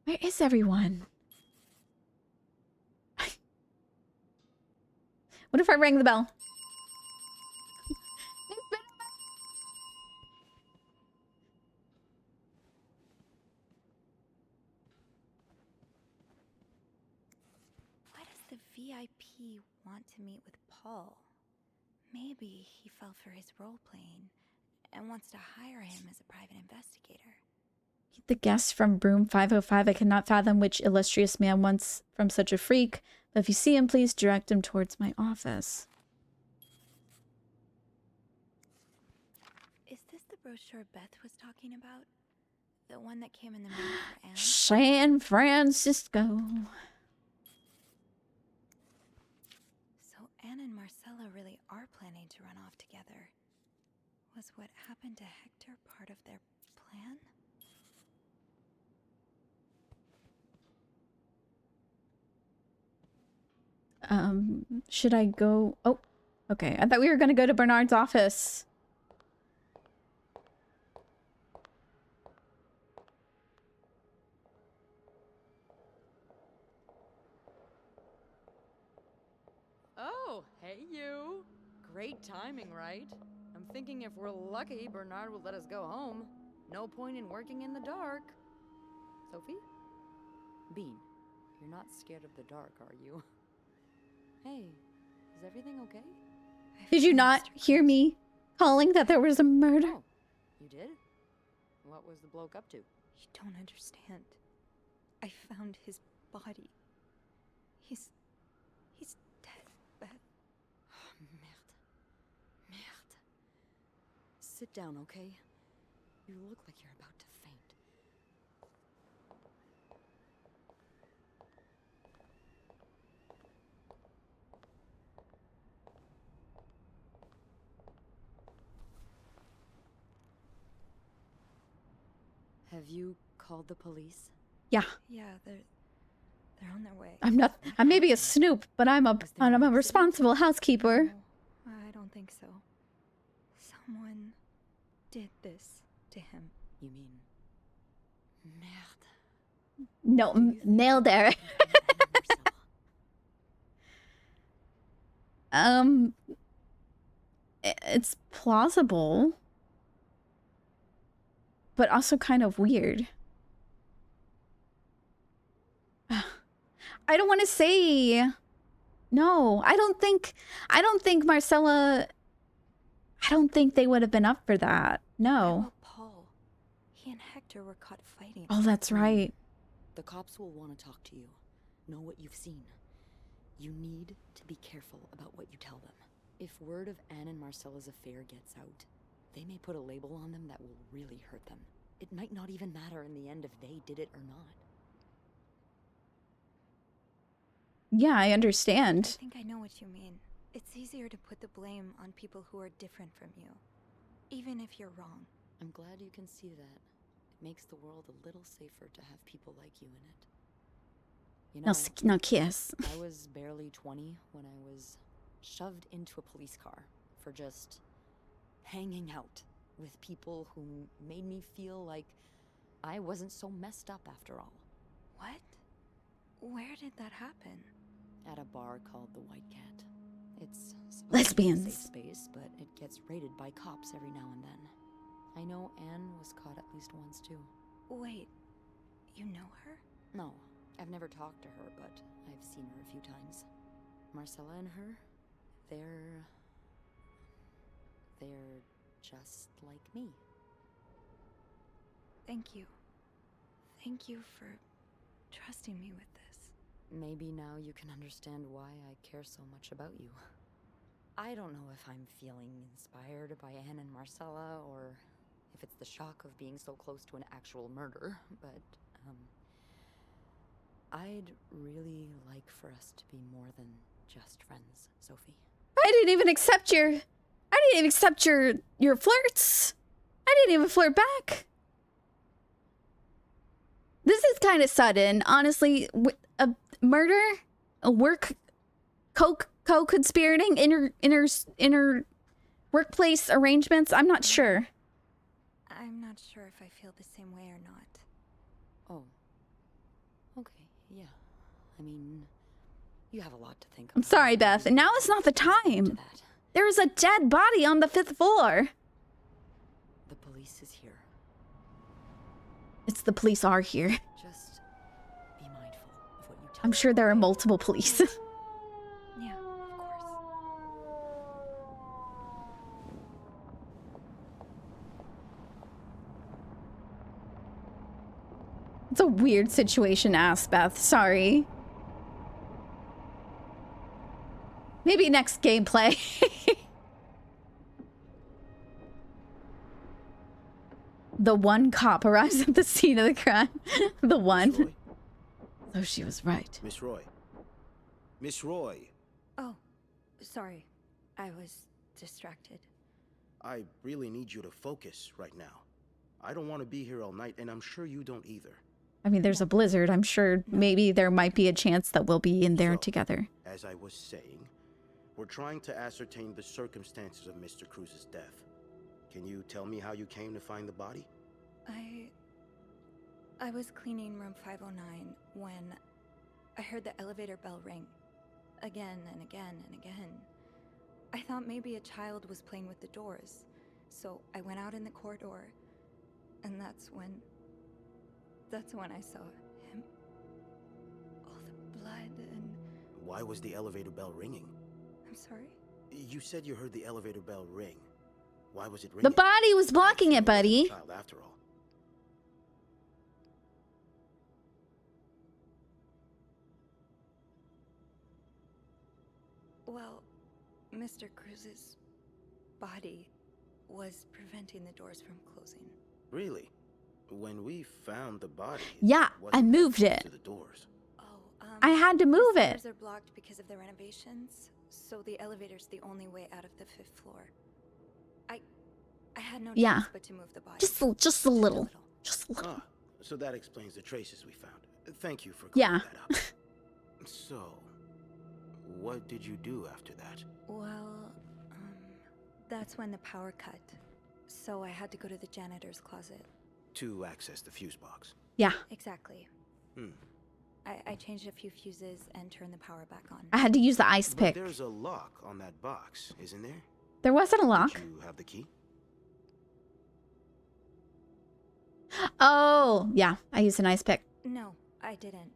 Where is everyone? What if I rang the bell? Why does the VIP want to meet with Paul? Maybe he fell for his role-playing and wants to hire him as a private investigator. The guest from Broom 505. I cannot fathom which illustrious man wants from such a freak, but if you see him, please direct him towards my office. Is this the brochure Beth was talking about? The one that came in the mail for Anne? San Francisco. So Anne and Marcella really are planning to run off together. Was what happened to Hector part of their plan? Should I go? Oh, okay. I thought we were gonna go to Bernard's office. Oh, hey you. Great timing, right? I'm thinking if we're lucky, Bernard will let us go home. No point in working in the dark. Sophie? Bean, you're not scared of the dark, are you? Hey, is everything okay? Did you not hear me calling that there was a murder? Oh, you did? What was the bloke up to? You don't understand. I found his body. He's dead, Beth. Merde. Merde. Sit down, okay? You look like you're about to faint. Have you called the police? Yeah. Yeah, they're on their way. I'm not. I may be a snoop, but I'm a responsible housekeeper. No, I don't think so. Someone did this to him. You mean... Merde. No, nailed there. It's plausible, but also kind of weird. I don't want to say. No, I don't think Marcella. I don't think they would have been up for that. What No. about Paul? He and Hector were caught fighting. Oh, that's right. The cops will want to talk to you, know what you've seen. You need to be careful about what you tell them. If word of Anne and Marcella's affair gets out, they may put a label on them that will really hurt them. It might not even matter in the end if they did it or not. Yeah, I I understand. think I know what you mean. It's easier to put the blame on people who are different from you, even if you're wrong. I'm glad you can see that. It makes the world a little safer to have people like you in it. You know, No kiss. I was barely 20 when I was shoved into a police car for just hanging out with people who made me feel like I wasn't so messed up after all. What? Where did that happen? At a bar called the White Cat. It's supposed to be a Lesbians. safe space, but it gets raided by cops every now and then. I know Anne was caught at least once too. Wait, you know her? No, I've never talked to her, but I've seen her a few times. Marcella and her, they're just like me. Thank you. Thank you for trusting me with this. Maybe now you can understand why I care so much about you. I don't know if I'm feeling inspired by Anne and Marcella, or if it's the shock of being so close to an actual murder, but, I'd really like for us to be more than just friends, Sophie. I didn't even accept your flirts. I didn't even flirt back. This is kind of sudden, honestly. A murder, a work co-conspirating, inner workplace arrangements. I'm not sure. I'm not sure if I feel the same way or not. Oh. Okay, yeah. I mean, you have a lot to think I'm about. sorry, Beth. Now is not the time. There is a dead body on the 5th floor. The police is here. It's the police are here. Just be mindful of what you tell I'm sure there are multiple police. Yeah, of course. It's a weird situation to ask, Beth. Sorry. Maybe next gameplay. The one cop arrives at the scene of the crime. The one. So she was right. Miss Roy. Miss Roy. Oh, sorry. I was distracted. I really need you to focus right now. I don't want to be here all night, and I'm sure you don't either. I mean, there's a blizzard. I'm sure maybe there might be a chance that we'll be in there together. As I was saying, we're trying to ascertain the circumstances of Mr. Cruz's death. Can you tell me how you came to find the body? I was cleaning room 509 when I heard the elevator bell ring. Again and again and again. I thought maybe a child was playing with the doors, so I went out in the corridor, and that's when I saw him. All the blood and... Why was the elevator bell ringing? I'm sorry? You said you heard the elevator bell ring. Why was it ringing? The body was blocking it, buddy. Child, after all. Well, Mr. Cruz's body was preventing the doors from closing. Really? When we found the body... Yeah, I moved it. To the doors. Oh, I had to move the it. stairs are blocked because of the renovations, so the elevator's the only way out of the 5th floor. I had no choice but to move the body. Just a little. Just a little. Ah, so that explains the traces we found. Thank you for clearing that up. So, what did you do after that? Well, that's when the power cut. So I had to go to the janitor's closet. To access the fuse box. Yeah. Exactly. I changed a few fuses and turned the power back on. I had to use the ice But pick. there's a lock on that box, isn't there? There wasn't a lock. Did you have the key? Oh, yeah. I used an ice pick. No, I didn't.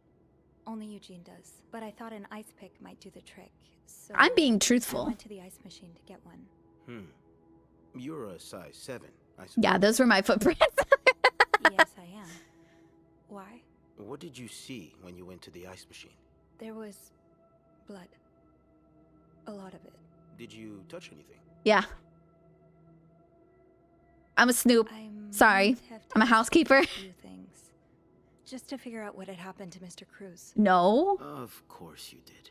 Only Eugene does. But I thought an ice pick might do the trick. So I'm being I truthful. went to the ice machine to get one. You're a size 7, I suppose. Yeah, those were my footprints. Yes, I am. Why? What did you see when you went to the ice machine? There was blood. A lot of it. Did you touch anything? Yeah. I'm a snoop. Sorry. I'm a housekeeper. A few things. Just to figure out what had happened to Mr. Cruz. No. Of course you did.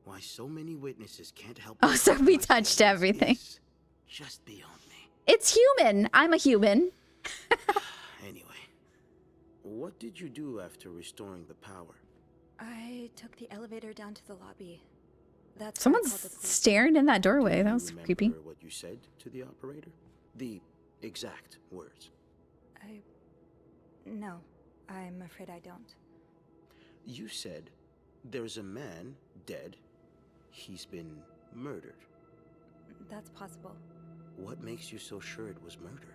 Why so many witnesses can't help Oh, so we touched everything. Just beyond me. It's human. I'm a human. Anyway, what did you do after restoring the power? I took the elevator down to the lobby. That's Someone's staring in that doorway. That was Remember creepy. what you said to the operator? The exact words. No, I'm afraid I don't. You said there's a man dead. He's been murdered. That's possible. What makes you so sure it was murder?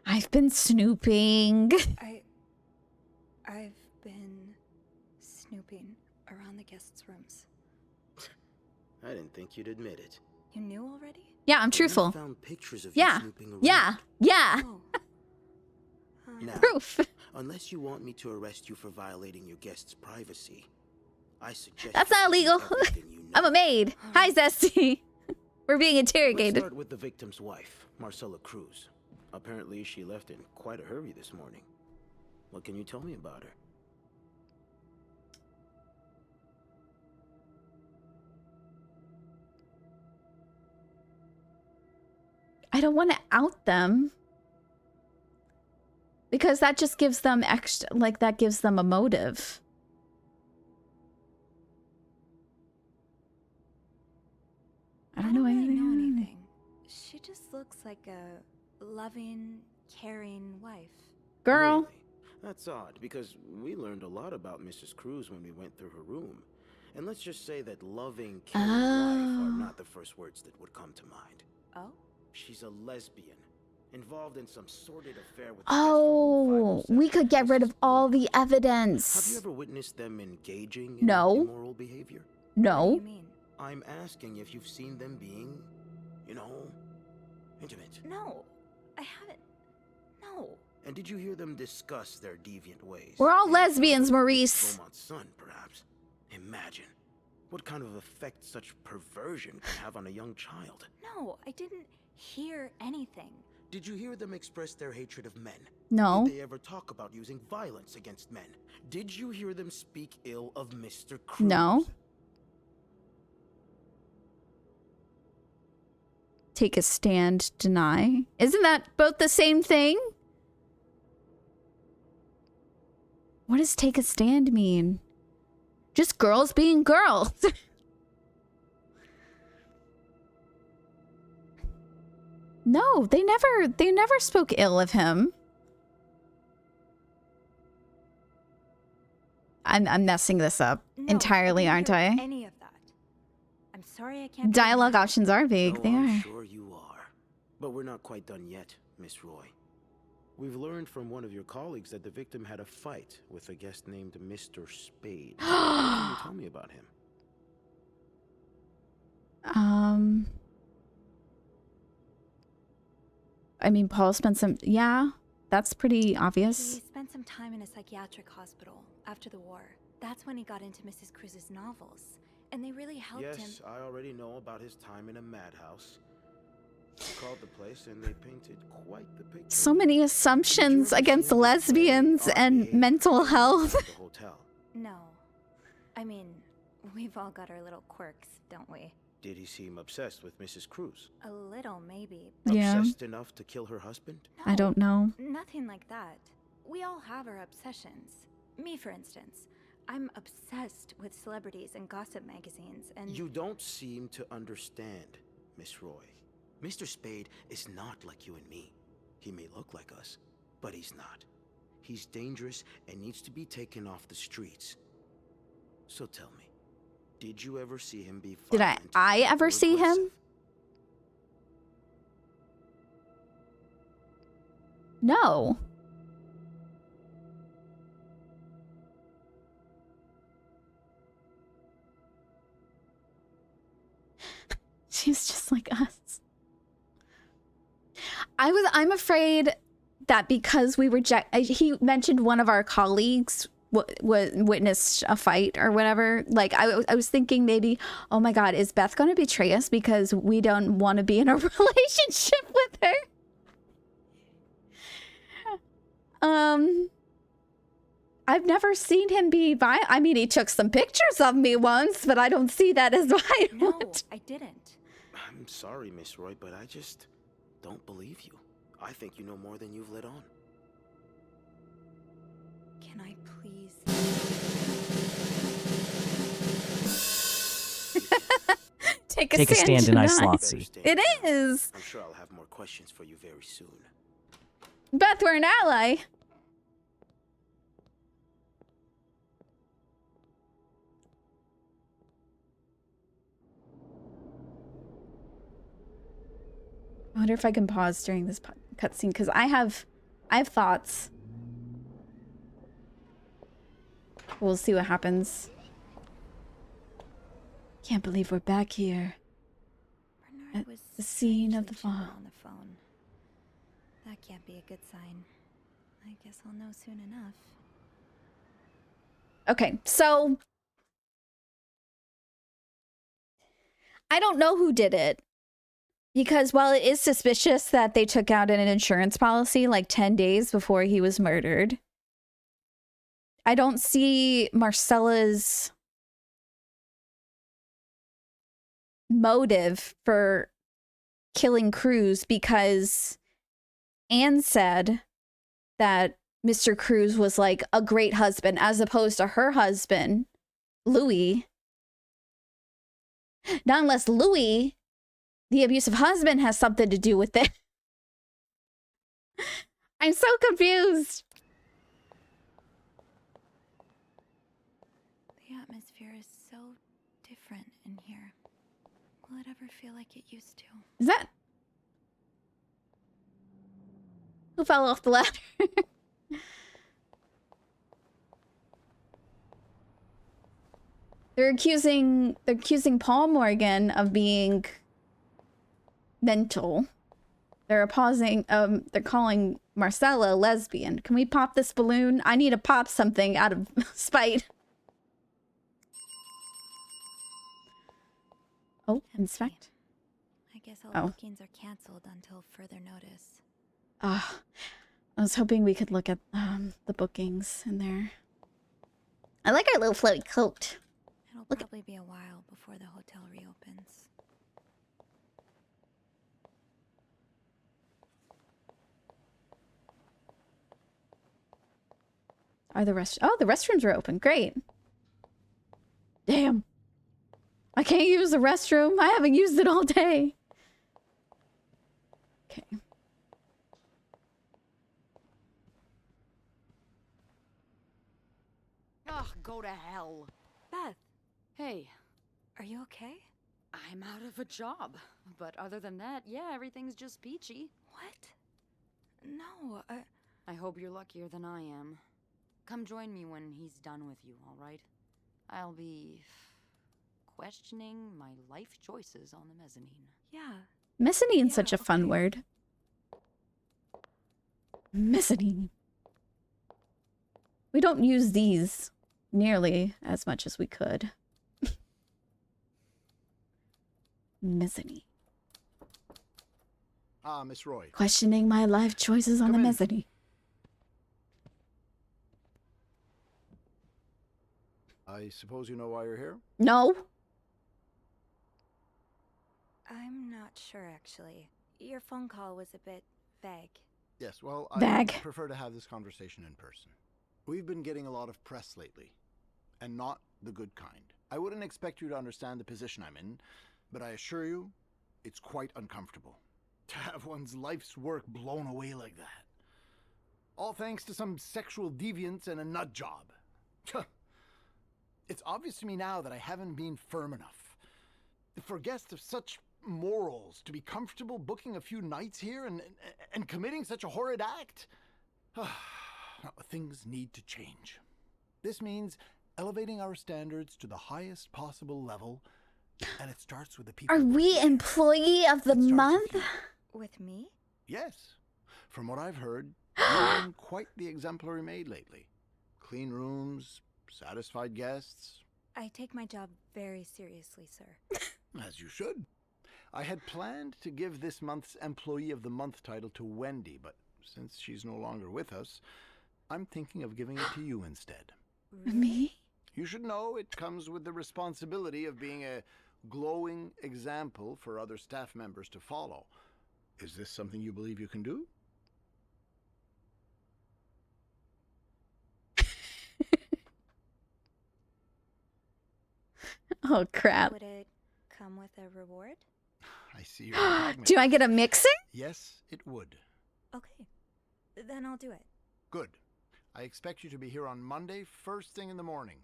I've been snooping. I've been snooping around the guests' rooms. I didn't think you'd admit it. You knew already? Yeah, I'm We truthful. found pictures of Yeah. you snooping around. Yeah. Oh. Now, Proof. unless you want me to arrest you for violating your guest's privacy, I suggest That's you not tell me illegal. everything you know. I'm a maid. Hi, Zesty. We're being Let's interrogated. start with the victim's wife, Marcella Cruz. Apparently, she left in quite a hurry this morning. What can you tell me about her? I don't want to out them. Because that just gives them extra, like, that gives them a motive. I don't know really anything. know anything. She just looks like a loving, caring wife. Girl. Really? That's odd, because we learned a lot about Mrs. Cruz when we went through her room. And let's just say that loving, caring wife are not the first words that would come to mind. Oh? She's a lesbian, involved in some sordid affair with Oh, we could get rid of all the Have you evidence. ever witnessed them engaging in No. immoral behavior? What do No. you mean? I'm asking if you've seen them being, intimate. No, I haven't. No. And did you hear them discuss their deviant ways? We're all In lesbians, front of Maurice. Beaumont's son, perhaps. Imagine what kind of effect such perversion can have on a young child. No, I didn't hear anything. Did you hear them express their hatred of men? No. Did they ever talk about using violence against men? Did you hear them speak ill of Mr. Cruz? No. Take a stand, deny. Isn't that both the same thing? What does take a stand mean? Just girls being girls. No, they never spoke ill of him. I'm messing this up No, entirely, I aren't didn't hear I? Any of that. I'm sorry I can't. be Dialogue more- options are vague. Oh, They I'm are. sure you are. But we're not quite done yet, Miss Roy. We've learned from one of your colleagues that the victim had a fight with a guest named Mr. Spade. What can you tell me about him? I mean, Paul spent some. Yeah, that's pretty He obvious. spent some time in a psychiatric hospital after the war. That's when he got into Mrs. Cruz's novels, and they really helped him. Yes, I already know about his time in a madhouse. I called the place and they painted quite the picture. So many assumptions Did you ever against see him display lesbians odd and behavior mental at health. the hotel? No, I mean, we've all got our little quirks, don't we? Did he seem obsessed with Mrs. Cruz? A little, maybe. Yeah. Obsessed enough to kill her husband? I don't know. Nothing like that. We all have our obsessions. Me, for instance. I'm obsessed with celebrities and gossip magazines, and You don't seem to understand, Miss Roy. Mr. Spade is not like you and me. He may look like us, but he's not. He's dangerous and needs to be taken off the streets. So tell me, did you ever see him be Did violent I ever or see him? aggressive? No. She's just like us. I'm afraid that because we reject, he mentioned one of our colleagues witnessed a fight or whatever. Like I was thinking maybe, oh my God, is Beth going to betray us because we don't want to be in a relationship with her? I've never seen him be violent. I mean, he took some pictures of me once, but I don't see that as violent. no, I didn't. I'm sorry, Miss Roy, but I just don't believe you. I think you know more than you've let on. Can I please? If Take a Take a stand in ice. Islotzy. It is. I'm sure I'll have more questions for you very soon. Beth, we're an ally. I wonder if I can pause during this cutscene because I have thoughts. We'll see what happens. Can't believe we're back here. Bernard At was the scene of the strangely chill fall. on the phone. That can't be a good sign. I guess I'll know soon enough. Okay, so I don't know who did it. Because while it is suspicious that they took out an insurance policy like 10 days before he was murdered, I don't see Marcella's motive for killing Cruz because Anne said that Mr. Cruz was like a great husband as opposed to her husband, Louis. Not unless Louis, the abusive husband, has something to do with it. I'm so confused. The atmosphere is so different in here. Will it ever feel like it used to? Is that... Who fell off the ladder? They're accusing Paul Morgan of being mental. They're calling Marcella a lesbian. Can we pop this balloon? I need to pop something out of spite. Oh, inspect. I guess all Oh. bookings are canceled until further notice. I was hoping we could look at the bookings in there. I like our little floaty coat. It'll Look probably be a while before the hotel reopens. Are the restrooms are open. Great. Damn. I can't use the restroom. I haven't used it all day. Okay. Ugh, go to hell. Beth, Hey, are you okay? I'm out of a job. But other than that, yeah, everything's just peachy. What? No, I hope you're luckier than I am. Come join me when he's done with you, all right? I'll be questioning my life choices on the mezzanine. yeah. Mezzanine's Yeah, such a fun okay. word. Mezzanine. We don't use these nearly as much as we could. Mezzanine. Ah, Miss Roy. Questioning my life choices on Come the in. mezzanine. I suppose you know why you're here? No. I'm not sure, actually. Your phone call was a bit vague. Yes, well, Bag. I prefer to have this conversation in person. We've been getting a lot of press lately, and not the good kind. I wouldn't expect you to understand the position I'm in, but I assure you, it's quite uncomfortable. To have one's life's work blown away like that. All thanks to some sexual deviance and a nut job. It's obvious to me now that I haven't been firm enough. For guests of such morals to be comfortable booking a few nights here and committing such a horrid act? Things need to change. This means elevating our standards to the highest possible level, and it starts with the people. Are we employee of the It starts with month? you. With me? Yes. From what I've heard, you've been quite the exemplary maid lately. Clean rooms, satisfied guests. I take my job very seriously, sir. As you should. I had planned to give this month's Employee of the Month title to Wendy, but since she's no longer with us, I'm thinking of giving it to you instead. Me? You should know it comes with the responsibility of being a glowing example for other staff members to follow. Is this something you believe you can do? Oh crap. Would it come with a reward? I see you're a Do I get a mixing? Yes, it would. Okay, then I'll do it. Good. I expect you to be here on Monday, first thing in the morning.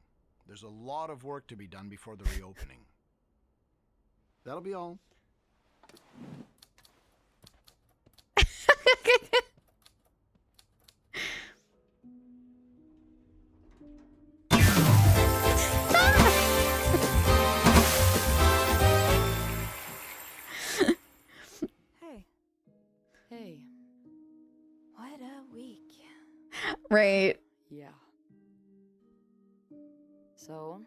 There's a lot of work to be done before the reopening. That'll be all. Hey, Hey. what a week. Right. Yeah. So,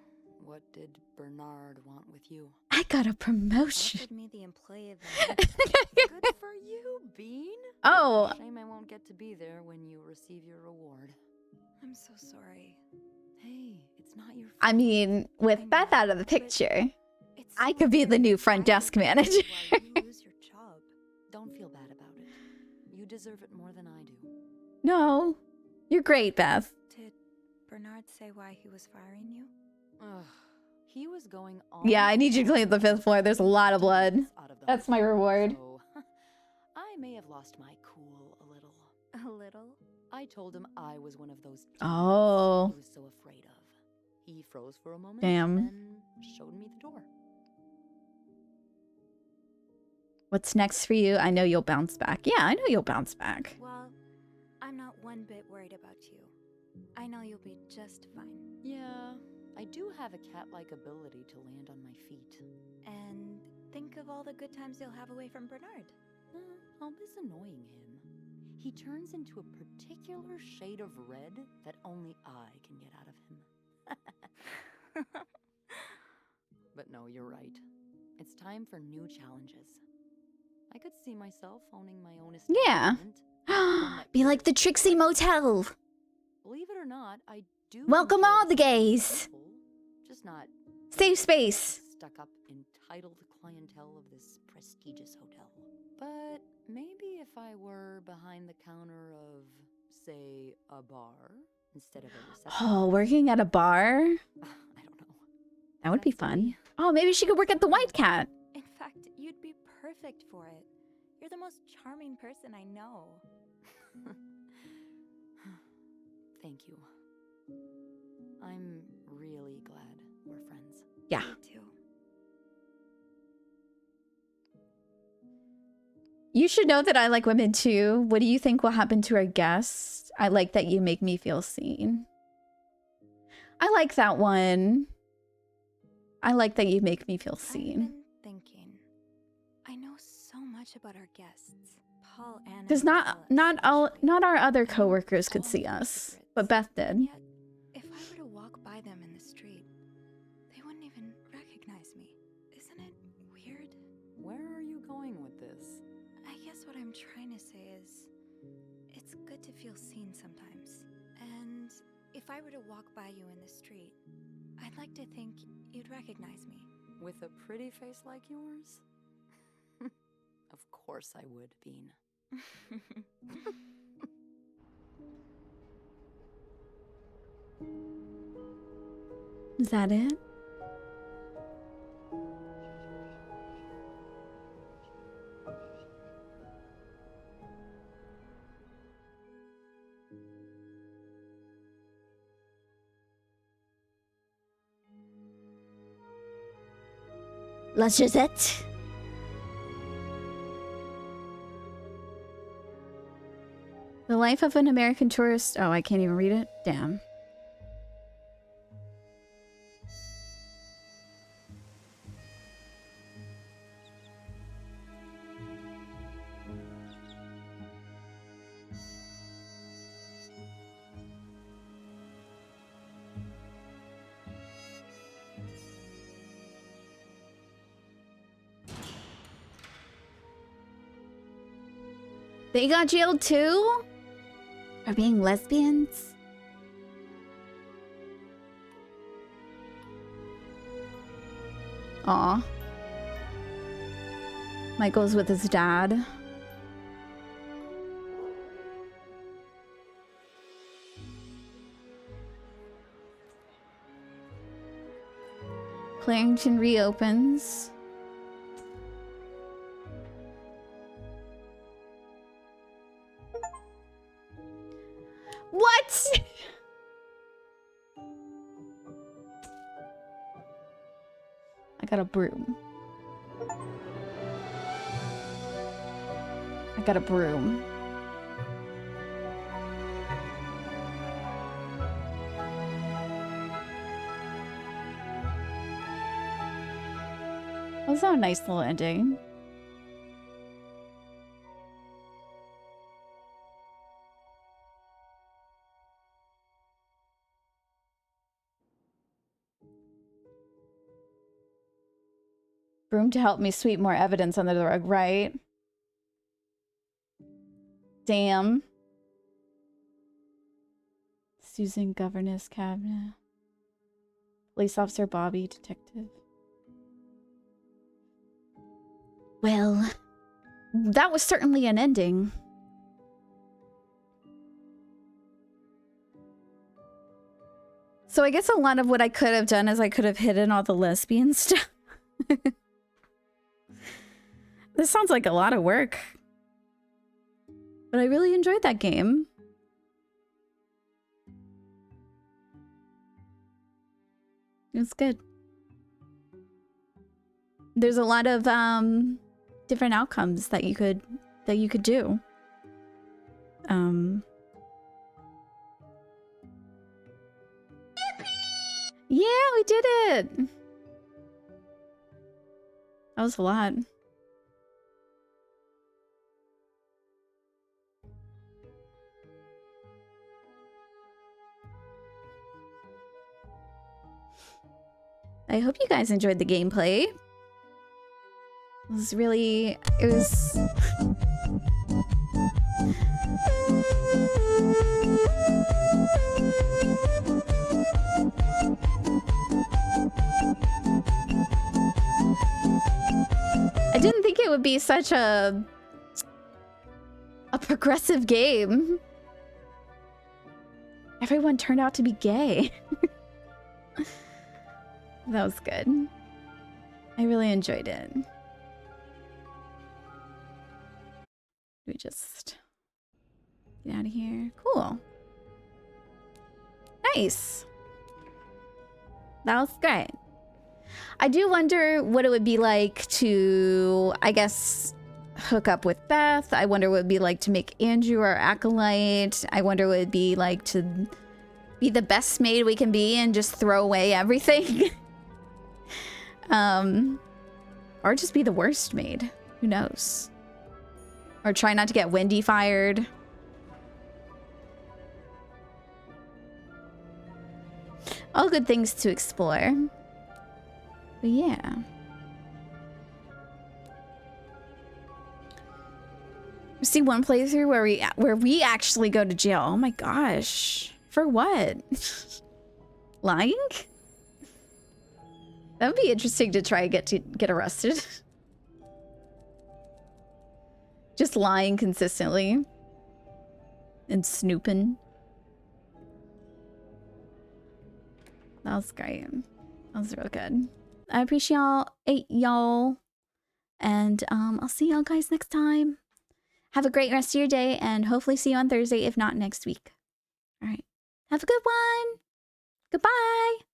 what did Bernard want with you? I got a promotion. Offered me the employee of the month. Good for you, Bean. Oh, Shame I won't get to be there when you receive your reward. I'm so sorry. Hey, it's not your fault. I mean, with I know, Beth out of the but picture, It's I so could be the unfair new that front I desk don't manager. know why you lose your job. Don't feel bad about it. You deserve it more than I do. No, you're great, Beth. Did Bernard say why he was firing you? Ugh. He was going on. Yeah, I need you to clean the 5th floor. There's a lot of blood. Out of the That's my hotel, reward. So I may have lost my cool a little. A little? I told him I was one of those Oh. he was so afraid of. He froze for a moment Damn. and then showed me the door. What's next for you? I know you'll bounce back. Yeah, I know you'll bounce back. Well, I'm not one bit worried about you. I know you'll be just fine. Yeah, I do have a cat-like ability to land on my feet. And think of all the good times you'll have away from Bernard. I'll miss annoying him. He turns into a particular shade of red that only I can get out of him. But no, you're right. It's time for new challenges. I could see myself owning my own Yeah. establishment. Be like the Trixie Motel. Believe it or not, I do. Welcome enjoy all the being gays. simple, just not Safe space. stuck up entitled clientele of this prestigious hotel. But maybe if I were behind the counter of, say, a bar instead of a reception. Oh, working at a bar? I don't know. That would be That's fun. me. Oh, maybe she could work at the White Cat. In fact, you'd be perfect for it. You're the most charming person I know. Thank you. I'm really glad we're friends. Yeah. Me too. You should know that I like women too. What do you think will happen to our guests? I like that you make me feel seen. I like that one. I like that you make me feel I've seen. been thinking. I know so much about our guests. Paul and Because not our other coworkers could see us, but Beth did. Yet, if I were to walk by them in the street, they wouldn't even recognize me. Isn't it weird? Where are you going with this? I guess what I'm trying to say is, it's good to feel seen sometimes. And if I were to walk by you in the street, I'd like to think you'd recognize me. With a pretty face like yours? Of course I would, Bean. Is that it? La Josette. The life of an American tourist. Oh, I can't even read it. Damn. They got jailed too? For being lesbians? Aw. Michael's with his dad. Clarington reopens. What? I got a broom. I got a broom. Was that a nice little ending? Broom to help me sweep more evidence under the rug, right? Damn. Susan, governess, cabinet. Police officer, Bobby, detective. Well, that was certainly an ending. So I guess a lot of what I could have done is I could have hidden all the lesbian stuff. This sounds like a lot of work. But I really enjoyed that game. It was good. There's a lot of different outcomes that you could do. Yeah, we did it. That was a lot. I hope you guys enjoyed the gameplay. It was really... It was... I didn't think it would be such a progressive game. Everyone turned out to be gay. That was good. I really enjoyed it. We just get out of here. Cool. Nice. That was great. I do wonder what it would be like to, I guess, hook up with Beth. I wonder what it would be like to make Andrew our acolyte. I wonder what it would be like to be the best maid we can be and just throw away everything. Or just be the worst maid. Who knows? Or try not to get Wendy fired. All good things to explore. But yeah. See one playthrough where we actually go to jail. Oh my gosh. For what? Lying? That would be interesting to try to get arrested. Just lying consistently. And snooping. That was great. That was real good. I appreciate y'all. And I'll see y'all guys next time. Have a great rest of your day and hopefully see you on Thursday, if not next week. All right. Have a good one. Goodbye.